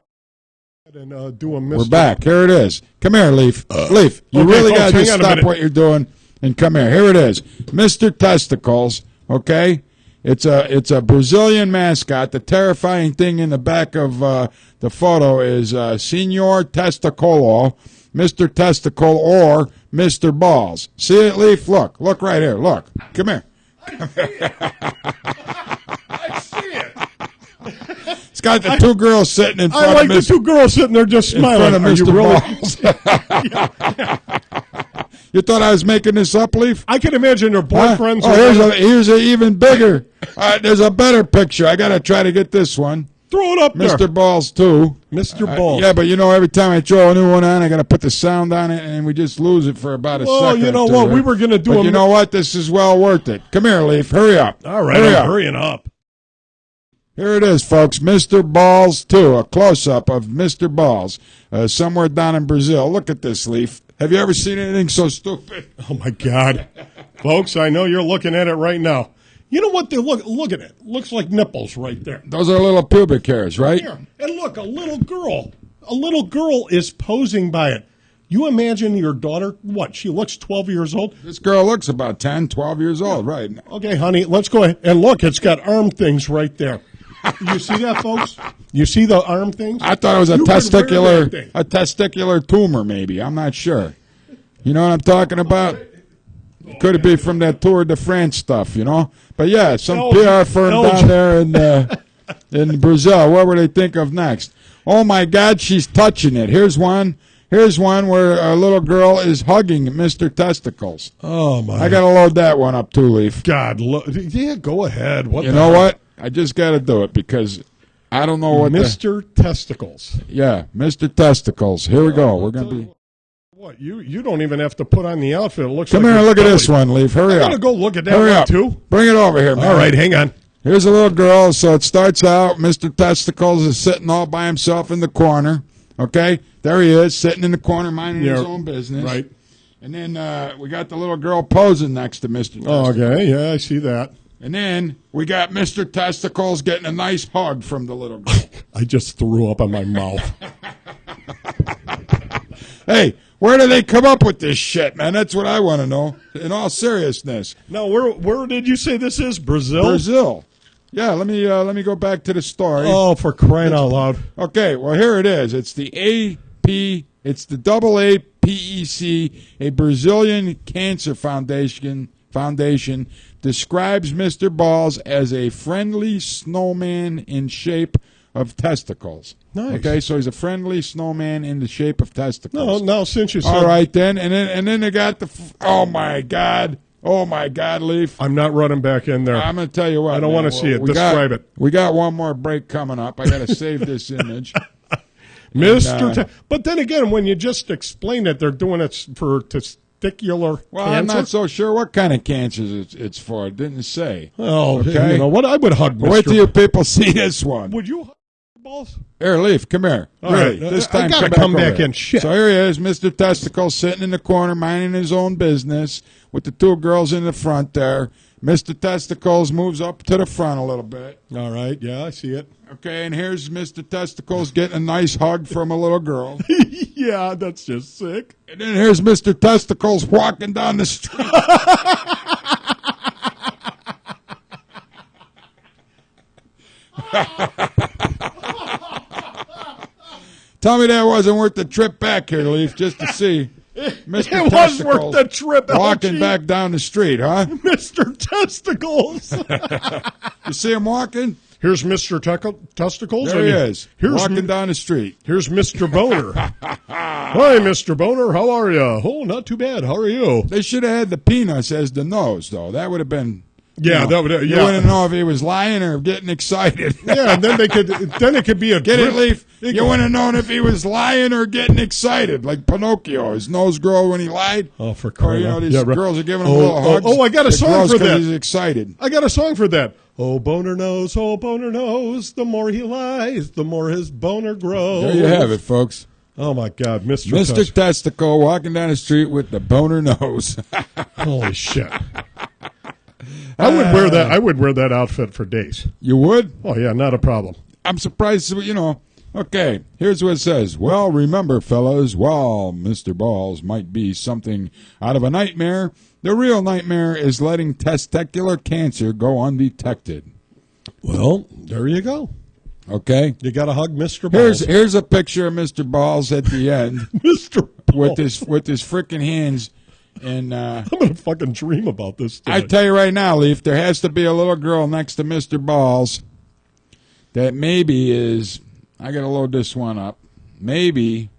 And do a Mr. We're back. Here it is. Come here, Leaf. Leaf, you really got to stop what you're doing and come here. Here it is. Mr. Testicles, okay? It's a Brazilian mascot. The terrifying thing in the back of the photo is Senor Testicolo, Mr. Testicle, or Mr. Balls. See it, Leaf? Look right here. Look. Come here. I see it. It's got the two girls sitting in front I like of Mr. the two girls sitting there just smiling. In front of Mr. Balls. You thought I was making this up, Leaf? I can imagine their boyfriends. Oh, here's an even bigger. There's a better picture. I got to try to get this one. Throw it up Mr. there. Balls, too. Mr. Balls. Yeah, but every time I throw a new one on, I got to put the sound on it, and we just lose it for about a second. Well, you know what? We were going to do but you know what? This is well worth it. Come here, Leaf. Hurry up. All right, hurrying up. Here it is, folks. Mr. Balls 2, a close-up of Mr. Balls, somewhere down in Brazil. Look at this, Leaf. Have you ever seen anything so stupid? Oh, my God. Folks, I know you're looking at it right now. You know what? Look at it. Looks like nipples right there. Those are little pubic hairs, right? Here. And look, a little girl is posing by it. You imagine your daughter, what, she looks 12 years old? This girl looks about 10, 12 years old, right? Okay, honey, let's go ahead. And look, it's got arm things right there. You see that, folks? You see the arm things? I thought it was a testicular tumor, maybe. I'm not sure. You know what I'm talking about? Could it be from that Tour de France stuff, But yeah, some PR firm down there in in Brazil. What would they think of next? Oh my God, she's touching it. Here's one. Here's one where a little girl is hugging Mr. Testicles. Oh my! I gotta load that one up too, Leaf. God, yeah, go ahead. What You the know hell? what? I just gotta do it because I don't know what. Mr. Testicles. Yeah, Mr. Testicles. Here we go. We're gonna be. What you don't even have to put on the outfit. It looks. Come like here and your look at this belly. one, Leaf. Hurry I up. gotta go look at that Hurry one up. too. Bring it over here, man. All right, hang on. Here's a little girl. So it starts out, Mr. Testicles is sitting all by himself in the corner. Okay? There he is, sitting in the corner, minding his own business. Right. And then we got the little girl posing next to Mr. Testicles. Oh, okay, yeah, I see that. And then we got Mr. Testicles getting a nice hug from the little girl. I just threw up on my mouth. Hey, where do they come up with this shit, man? That's what I want to know. In all seriousness. Now, where did you say this is? Brazil? Brazil. Yeah, let me go back to the story. Oh, for crying out loud. Okay, well, here it is. It's the it's the AAPEC, a Brazilian cancer foundation, describes Mr. Balls as a friendly snowman in shape of testicles. Nice. Okay, so he's a friendly snowman in the shape of testicles. No, since you said... All right, then. And then they got oh, my God. Oh, my God, Leaf. I'm not running back in there. I'm going to tell you what. I don't man. want to see it. We Describe it. We got one more break coming up. I got to save this image. Mr. But then again, when you just explain it, they're doing it for testicular Well, cancer. I'm not so sure what kind of cancers it's for. It didn't say. Oh, Okay. you know what? I would hug Mr. Wait till you people see this one. Would you hug balls? Here, Leaf, come here. All Really, right. this I time gotta come come over back here. in. Shit. So here he is, Mr. Testicle, sitting in the corner, minding his own business, with the two girls in the front there. Mr. Testicles moves up to the front a little bit. All right. Yeah, I see it. Okay, and here's Mr. Testicles getting a nice hug from a little girl. Yeah, that's just sick. And then here's Mr. Testicles walking down the street. Tell me that wasn't worth the trip back here, Leaf, just to see Mr. It was worth the trip, walking LG. back down the street, huh? Mr. Testicles. You see him walking? Here's Mr. Testicles. There he is, Here's walking down the street. Here's Mr. Boner. Hi, Mr. Boner. How are you? Oh, not too bad. How are you? They should have had the peanuts as the nose, though. That would have been... Yeah, that would. You Yeah, wouldn't know if he was lying or getting excited. yeah. And then it could be a Get it, drip. Leaf? You wouldn't have known if he was lying or getting excited, like Pinocchio. His nose grow when he lied. Oh, for Or, crying you know, out! these Yeah, right. girls are giving him little hugs. I got a It song grows for 'cause that. He's excited. I got a song for that. Oh, Boner knows. Oh, Boner knows. The more he lies, the more his boner grows. There you have it, folks. Oh my God, Mr. Mr. Testicle walking down the street with the boner nose. Holy shit! I would wear that. I would wear that outfit for days. You would? Oh yeah, not a problem. I'm surprised, you know. Okay, here's what it says. Well, remember, fellas, while Mr. Balls might be something out of a nightmare, the real nightmare is letting testicular cancer go undetected. Well, there you go. Okay? You got to hug Mr. Balls. Here's a picture of Mr. Balls at the end Mr. Balls. with his freaking hands. And I'm gonna fucking dream about this. I Today. tell you right now, Leaf, there has to be a little girl next to Mr. Balls that maybe is. I gotta load this one up. Maybe.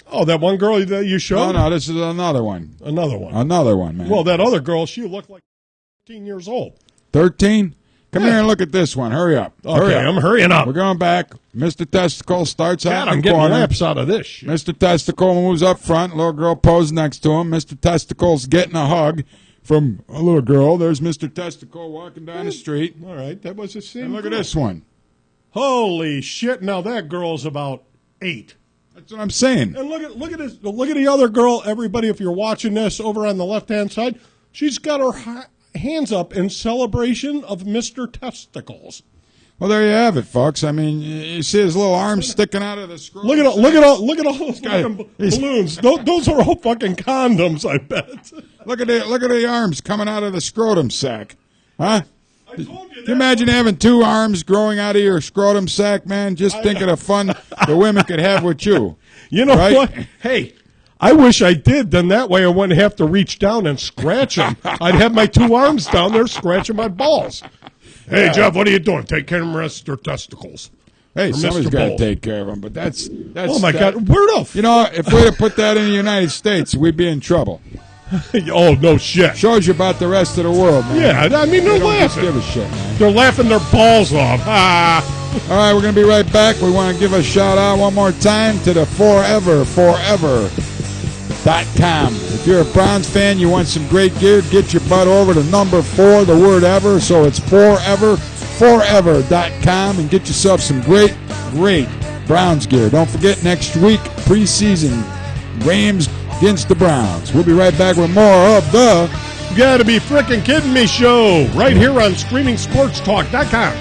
Oh, that one girl that you showed. No, this is another one. Another one. Another one, man. Well, that other girl, she looked like 15 years old. 13. Come Yeah. here and look at this one. Hurry up. Okay, Hurry up. I'm hurrying up. We're going back. Mr. Testicle starts God, out I'm in the getting corner. laps out of this shit. Mr. Testicle moves up front. Little girl posed next to him. Mr. Testicle's getting a hug from a little girl. There's Mr. Testicle walking down the street. All right, that was the same. And look at girl. this one. Holy shit! Now that girl's about 8. That's what I'm saying. And look at this. Look at the other girl. Everybody, if you're watching this over on the left-hand side, she's got her hands up in celebration of Mr. Testicles. Well, there you have it, folks. I mean, you see his little arms sticking out of the screw. Look at all those guy- fucking he's- balloons. Those are all fucking condoms, I bet. Look at the arms coming out of the scrotum sack, huh? I told you Can you imagine having two arms growing out of your scrotum sack, man? Just think of the fun the women could have with you. You know Right? what? Hey, I wish I did. Then that way I wouldn't have to reach down and scratch them. I'd have my two arms down there scratching my balls. Hey, Yeah. Jeff, what are you doing? Take care of Mr. Testicles. Hey, Or somebody's Mr. got to Bowles. take care of them, but that's Oh, my that- God. Where the You know, if we'd have put that in the United States, we'd be in trouble. Oh, no shit. Shows you about the rest of the world, man. Yeah, I mean, They they're don't just laughing. give a shit, man. They're laughing their balls off. Ah. All right, we're going to be right back. We want to give a shout out one more time to the forever.com. If you're a Browns fan, you want some great gear, get your butt over to number 4, the word ever. So it's forever.com, and get yourself some great Browns gear. Don't forget, next week, preseason, Rams against the Browns. We'll be right back with more of the You gotta be frickin' kidding me show right here on ScreamingSportsTalk.com.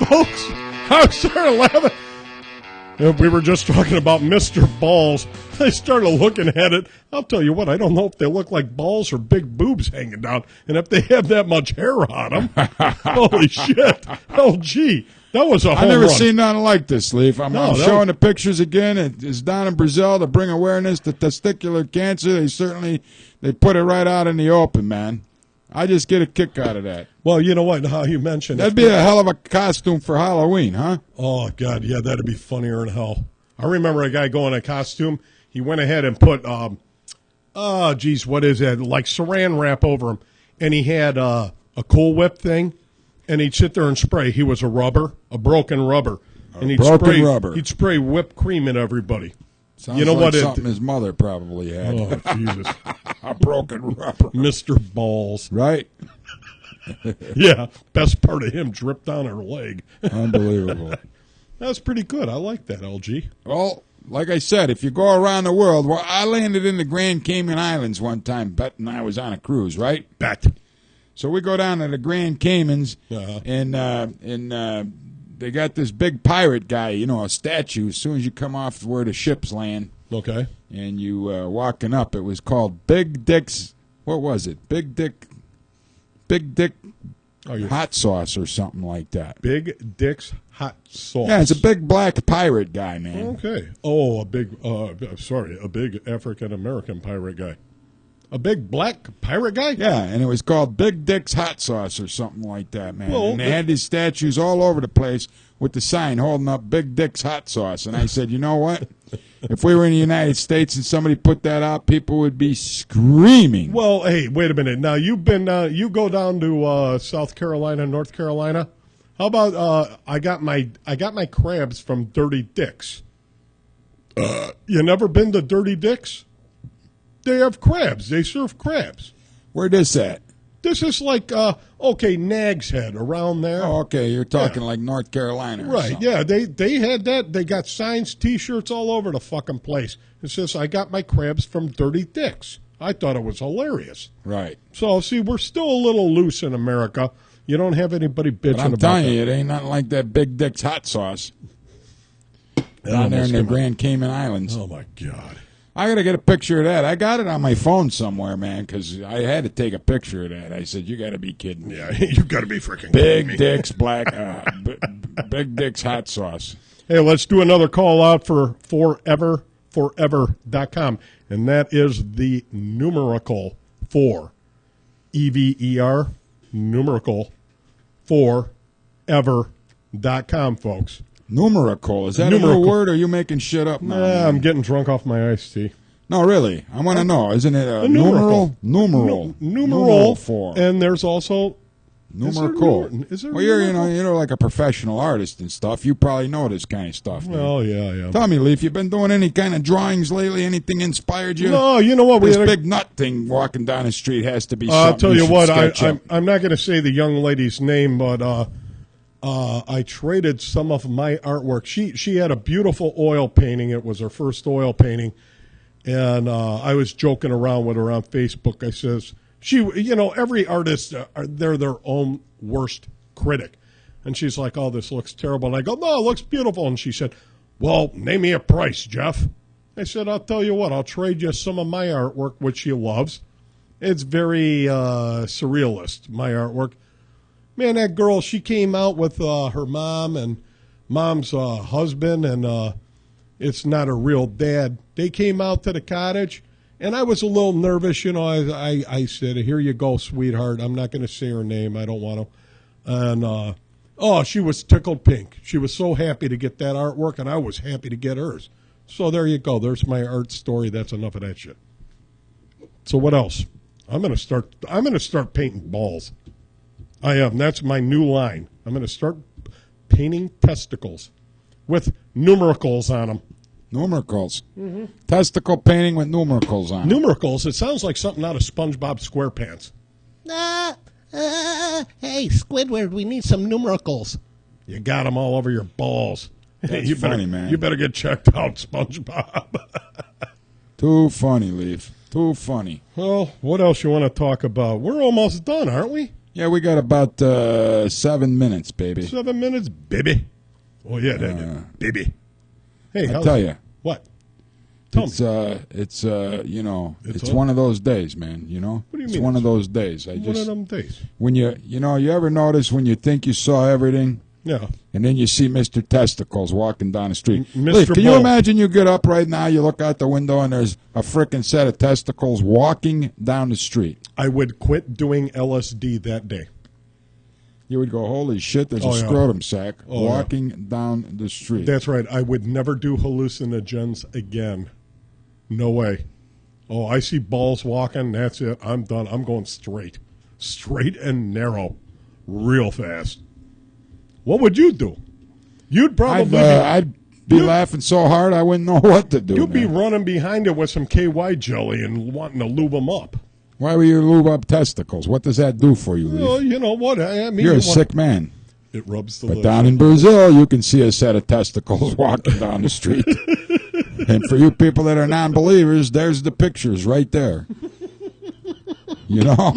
Folks, I started laughing. We were just talking about Mr. Balls. I started looking at it. I'll tell you what, I don't know if they look like balls or big boobs hanging down. And if they have that much hair on them, holy shit. Oh, gee. That was a home I've never run. seen nothing like this, Leaf. I'm No, that showing was- the pictures again. It's down in Brazil to bring awareness to testicular cancer. They put it right out in the open, man. I just get a kick out of that. Well, you know what? How you mentioned That'd be a hell of a costume for Halloween, huh? Oh, God, yeah, that'd be funnier than hell. I remember a guy going in a costume. He went ahead and put, what is that? Like saran wrap over him. And he had a Cool Whip thing, and he'd sit there and spray. He was a broken rubber. And he'd broken spray, rubber. He'd spray whipped cream at everybody. Sounds You know like what it- something his mother probably had. Oh, Jesus. A broken rubber. Mr. Balls. Right? Yeah, best part of him dripped down her leg. Unbelievable. That's pretty good. I like that, LG. Well, like I said, if you go around the world, well, I landed in the Grand Cayman Islands one time. Bet and I was on a cruise, right? Bet. So we go down to the Grand Caymans, Uh-huh. and they got this big pirate guy, a statue. As soon as you come off where the ships land, Okay. and you walking up, it was called Big Dick's. What was it? Big Dick Oh, you're hot sauce or something like that. Big Dick's Hot Sauce. Yeah, it's a big black pirate guy, man. Okay. Oh, a big African American pirate guy. A big black pirate guy? Yeah, and it was called Big Dick's Hot Sauce or something like that, man. Well, and they had these statues all over the place with the sign holding up Big Dick's Hot Sauce. And I said, you know what? If we were in the United States and somebody put that out, people would be screaming. Well, hey, wait a minute. Now you've been you go down to South Carolina, North Carolina. How about I got my crabs from Dirty Dick's. You never been to Dirty Dick's? They have crabs. They serve crabs. Where this at? This is like Nag's Head around there. Oh, okay, you're talking like North Carolina, or Right, something. yeah, they had that. They got signs, T-shirts all over the fucking place. It says, I got my crabs from Dirty Dick's. I thought it was hilarious. Right. So, see, we're still a little loose in America. You don't have anybody bitching But I'm about telling that. you, it ain't nothing like that Big Dick's hot sauce down there in the Grand Cayman Islands. Oh, my God. I got to get a picture of that. I got it on my phone somewhere, man, because I had to take a picture of that. I said, you got to be kidding me. Yeah, you got to be freaking kidding me. Big Dick's Big Dick's hot sauce. Hey, let's do another call out for forever.com. And that is the numerical 4, EVER, numerical 4ever.com, folks. Numerical. Is that a Numerical. new word, or are you making shit up now? Nah, I'm getting drunk off my iced tea. No, really. I want to know. Isn't it a numerical. numeral? Numeral 4. And there's also Numerical. Is there well, you're numerical? you're like a professional artist and stuff. You probably know this kind of stuff. Man. Oh, yeah. Tell me, Leaf, you been doing any kind of drawings lately? Anything inspired you? No, you know what? This big nut thing walking down the street has to be something. I'll tell you should what, sketch up. I'm not going to say the young lady's name, but I traded some of my artwork. She had a beautiful oil painting. It was her first oil painting. And I was joking around with her on Facebook. I says, every artist, they're their own worst critic. And she's like, oh, this looks terrible. And I go, no, it looks beautiful. And she said, well, name me a price, Jeff. I said, I'll tell you what, I'll trade you some of my artwork, which she loves. It's very surrealist, my artwork. Man, that girl, she came out with her mom and mom's husband, and it's not her real dad. They came out to the cottage, and I was a little nervous. I said, here you go, sweetheart. I'm not going to say her name. I don't want to. And, she was tickled pink. She was so happy to get that artwork, and I was happy to get hers. So there you go. There's my art story. That's enough of that shit. So what else? I'm going to start painting balls. I am. That's my new line. I'm going to start painting testicles with numericals on them. Numericals. Mm-hmm. Testicle painting with numericals on. Numericals. It sounds like something out of SpongeBob SquarePants. Hey, Squidward, we need some numericals. You got them all over your balls. That's funny, man. You better get checked out, SpongeBob. Too funny, Leaf. Too funny. Well, what else you want to talk about? We're almost done, aren't we? Yeah, we got about 7 minutes, baby. 7 minutes, baby. Oh, yeah, baby. Hey, I tell you. What? Tell me. It's one of those days, man, you know? What do you it's mean? one of those days. One of them days. When you ever notice when you think you saw everything, Yeah. and then you see Mr. Testicles walking down the street. Mr. Leaf, can you Bull. imagine you get up right now, you look out the window, and there's a frickin' set of testicles walking down the street? I would quit doing LSD that day. You would go, holy shit, there's a Oh, yeah. scrotum sack Oh, yeah. walking down the street. That's right. I would never do hallucinogens again. No way. Oh, I see balls walking. That's it. I'm done. I'm going straight. Straight and narrow. Real fast. What would you do? You'd probably I'd be you- laughing so hard I wouldn't know what to do. you'd be man. running behind it with some KY jelly and wanting to lube them up. Why would you lube up testicles? What does that do for you, Leaf? Well, you know what? I mean, You're a you sick man. It rubs the But lips. down in Brazil, you can see a set of testicles walking down the street. And for you people that are non-believers, there's the pictures right there. You know?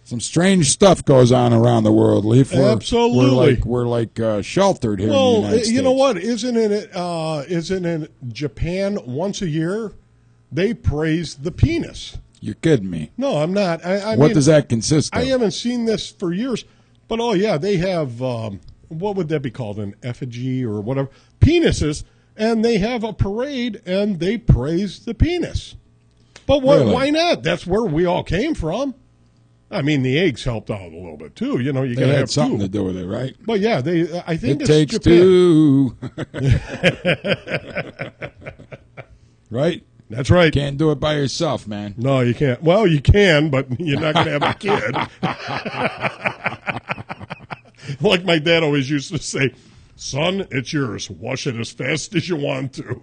Some strange stuff goes on around the world, Leaf. Absolutely. We're like sheltered here in the Well, United States. you know what? Isn't in Japan once a year they praise the penis? You're kidding me. No, I'm not. I What mean, does that consist of? I haven't seen this for years, but oh yeah, they have what would that be called? An effigy or whatever? Penises, and they have a parade and they praise the penis. But Really? why not? That's where we all came from. I mean, the eggs helped out a little bit too. You know, you They gotta had have something two. to do with it, right? But yeah, I think It it's takes Japan. two. Right? That's right. Can't do it by yourself, man. No, you can't. Well, you can, but you're not going to have a kid. Like my dad always used to say, son, it's yours. Wash it as fast as you want to.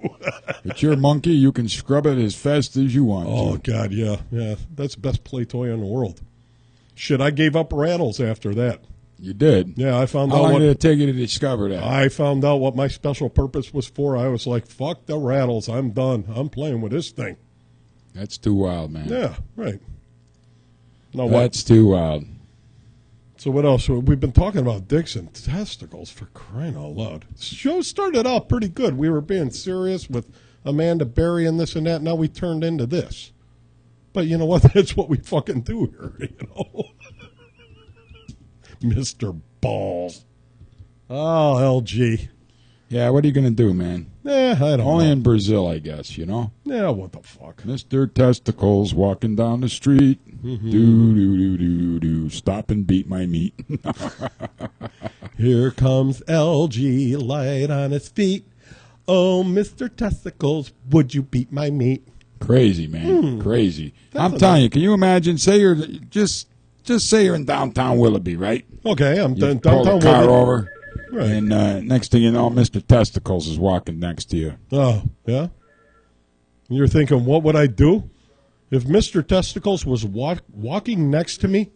It's your monkey. You can scrub it as fast as you want. Oh, to. God, yeah. Yeah, that's the best play toy in the world. Shit, I gave up rattles after that. You did? Yeah, I found How out long what did it take you to discover that? I found out what my special purpose was for. I was like, fuck the rattles. I'm done. I'm playing with this thing. That's too wild, man. Yeah, right. Now what? That's too wild. So what else? We've been talking about dicks and testicles for crying out loud. The show started out pretty good. We were being serious with Amanda Berry and this and that. Now we turned into this. But you know what? That's what we fucking do here, you know. Mr. Balls. Oh, LG. Yeah, what are you going to do, man? I don't Only know. in Brazil, I guess, you know? Yeah, what the fuck? Mr. Testicles walking down the street. Mm-hmm. Do. Stop and beat my meat. Here comes LG, light on his feet. Oh, Mr. Testicles, would you beat my meat? Crazy, man. Crazy. I'm That's telling you, can you imagine, say you're just say you're in downtown Willoughby, right? Okay, I'm You done. pull the Downtown car Willoughby. over, Right. and next thing you know, Mr. Testicles is walking next to you. Oh, yeah? You're thinking, what would I do? If Mr. Testicles was walking next to me,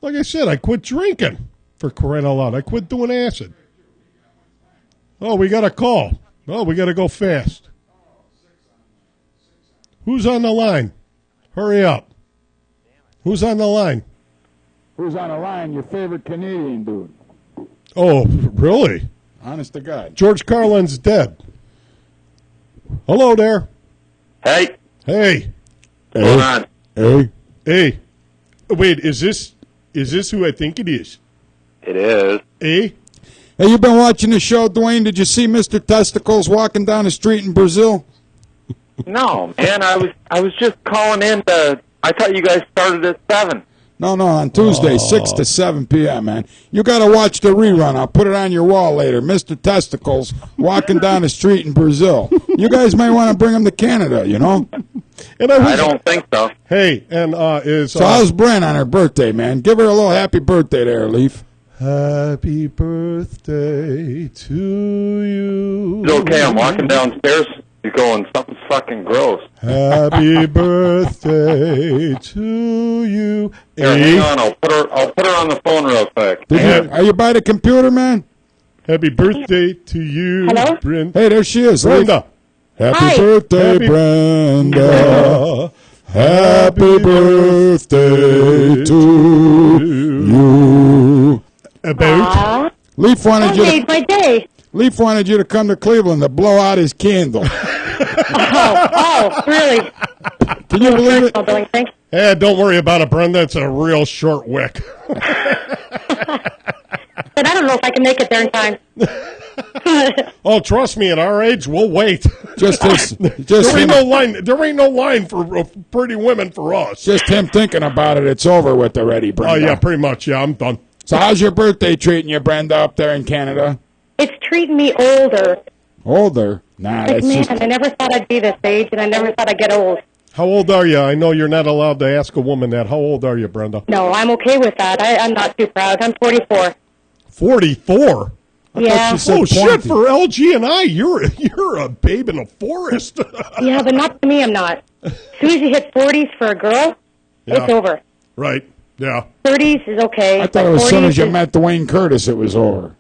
like I said, I quit drinking, for crying out loud. I quit doing acid. Oh, we got a call. Oh, we got to go fast. Who's on the line? Hurry up. Who's on the line? Who's on the line? Your favorite Canadian dude. Oh, really? Honest to God. George Carlin's dead. Hello there. Hey, Hey. what's going on? Hey. Hey. Wait, is this who I think it is? It is. Eh? Hey, you been watching the show, Dwayne? Did you see Mr. Testicles walking down the street in Brazil? No, man, I was just calling in to. I thought you guys started at 7. No, on Tuesday, 6 to 7 p.m., man. You got to watch the rerun. I'll put it on your wall later. Mr. Testicles walking down the street in Brazil. You guys may want to bring him to Canada, you know? And I don't think so. Hey, and is So how's Bren on her birthday, man? Give her a little happy birthday there, Leaf. happy birthday to you. It's okay. I'm walking downstairs. You're going something's fucking gross. Happy birthday to you. Here, Eh? hang on. I'll put her on the phone real quick. Are you by the computer, man? Happy birthday to you, Hello? Brenda. Hey, there she is. Leaf. Brenda. Happy Hi. birthday, Happy- Brenda. Happy birthday to you. About Aw, Leaf wanted that you to made my day. Leaf wanted you to come to Cleveland to blow out his candle. Oh, really? Can you believe it? Oh, don't think. don't worry about it, Brenda. It's a real short wick. But I don't know if I can make it there in time. Oh, trust me, at our age, we'll wait. Just There him, ain't no line. There ain't no line for pretty women for us. just him thinking about it. It's over with already, Oh Brenda. yeah, pretty much. Yeah, I'm done. So how's your birthday treating you, Brenda, up there in Canada? It's treating me older. Older? Nah, Like, that's man, just... I never thought I'd be this age, and I never thought I'd get old. How old are you? I know you're not allowed to ask a woman that. How old are you, Brenda? No, I'm okay with that. I'm not too proud. I'm 44. 44. Yeah. she said Oh shit! 20. For LG and I, you're a babe in a forest. Yeah, but not to me, I'm not. As soon as you hit 40s for a girl, Yeah. it's over. Right. Yeah. 30s is okay. I thought but it was as soon 40s as you is- met Dwayne Curtis, it was over.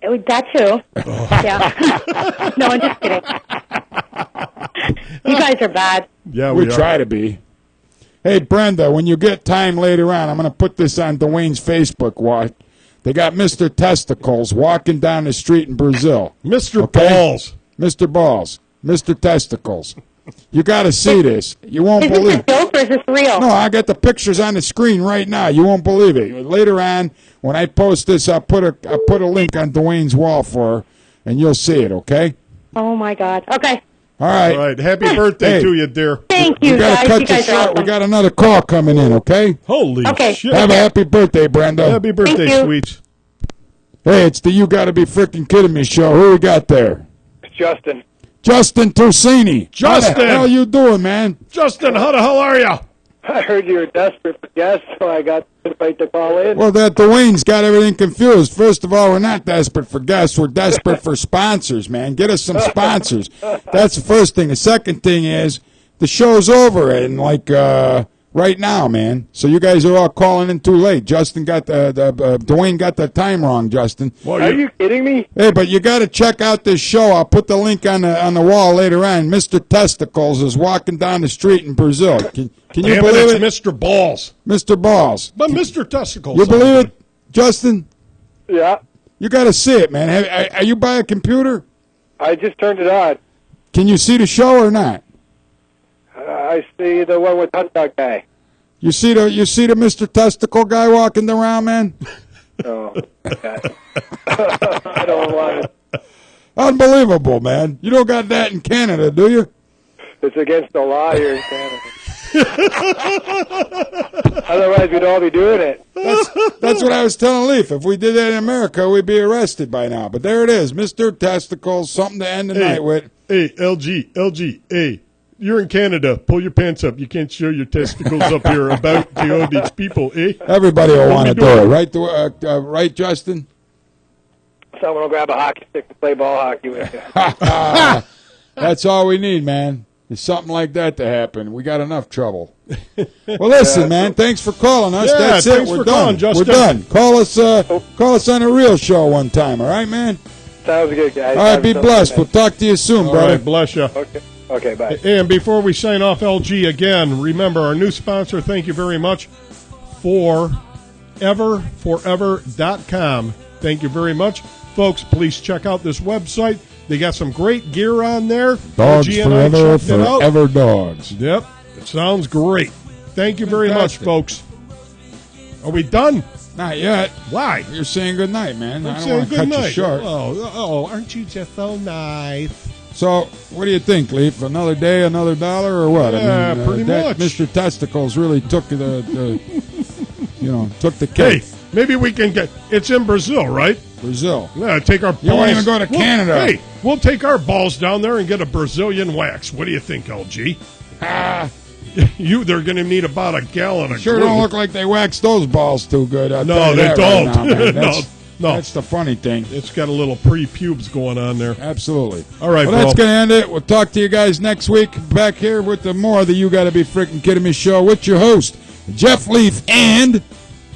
That too. Yeah. No, I'm just kidding. You guys are bad. Yeah. We are. try to be. Hey, Brenda, when you get time later on, I'm going to put this on Dwayne's Facebook watch. They got Mr. Testicles walking down the street in Brazil. Mr. Okay. Balls. Mr. Balls. Mr. Testicles. You got to see this. You won't Is this believe a joke or is this real? No, I got the pictures on the screen right now. You won't believe it. Later on, when I post this, I'll put a link on Dwayne's wall for her, and you'll see it, okay? Oh my God. Okay. All right. All right. Happy birthday Hey. to you, dear. Thank We you got to guys. cut You you guys are short. awesome. We got another call coming in, okay? Holy Okay. shit. Have a happy birthday, Brenda. Happy birthday, Thank you. sweets. Hey, it's the You Gotta Be Freaking Kidding Me show. Who we got there? Justin. Justin Torsini. Justin! How the hell you doing, man? Justin, how the hell are you? I heard you were desperate for guests, so I got the invite to call in. Well, that Dwayne's got everything confused. First of all, we're not desperate for guests. We're desperate for sponsors, man. Get us some sponsors. That's the first thing. The second thing is the show's over in like right now, man. So you guys are all calling in too late. Justin got Dwayne got the time wrong, Justin. Well, Are you kidding me? Hey, but you got to check out this show. I'll put the link on the wall later on. Mr. Testicles is walking down the street in Brazil. Can you damn believe it, it? it's Mr. Balls. Mr. Balls. But Mr. Testicles. You believe it, Justin? Yeah. You got to see it, man. Are you by a computer? I just turned it on. Can you see the show or not? I see the one with hot dog guy. You see the Mr. Testicle guy walking around, man? Oh, okay. I don't want it. Unbelievable, man. You don't got that in Canada, do you? It's against the law here in Canada. Otherwise, we'd all be doing it. That's what I was telling Leaf. If we did that in America, we'd be arrested by now. But there it is, Mr. Testicles, something to end the night with. Hey, LG, hey. You're in Canada. Pull your pants up. You can't show your testicles up here about to all these people, eh? Everybody will What want we to do doing? it, right? Right, Justin? Someone will grab a hockey stick and play ball hockey with you. That's all we need, man. Is something like that to happen. We got enough trouble. Well, listen, man. Thanks for calling us. Yeah, That's thanks it. We're for done. calling, Justin. We're done. Call us on a real show one time. All right, man. Sounds good, guys. All right. Be blessed. We'll talk to you soon, All brother. right, bless you. Okay, bye. And before we sign off, LG, again, remember our new sponsor, thank you very much, forever.com. Thank you very much. Folks, please check out this website. They got some great gear on there. Dogs LG and I forever, checked it out. forever dogs. Yep, it sounds great. Thank you very much, Fantastic. folks. Are we done? Not yet. Why? You're saying good night, man. I don't Say want to good cut you night. short. Oh, aren't you just so nice? So, what do you think, Leaf? Another day, another dollar, or what? Yeah, pretty that much. Mr. Testicles really took the took the Hey, cake. maybe we can get. It's in Brazil, right? Brazil. Yeah, take our balls. You won't even go to Canada. Hey, we'll take our balls down there and get a Brazilian wax. What do you think, LG? They're going to need about a gallon of Sure glue. don't look like they waxed those balls too good. I'll No, tell you they that don't. Right now, man. No. That's the funny thing. It's got a little pre-pubes going on there. Absolutely. All right, well, bro. that's going to end it. We'll talk to you guys next week. Back here with the more of the You Gotta Be Freaking Kidding Me show with your host, Jeff Leaf, and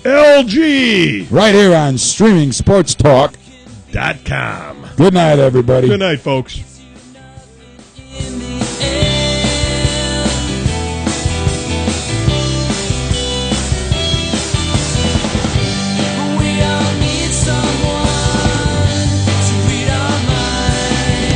LG. right here on Streaming Sports Talk. .com. Good night, everybody. Good night, folks.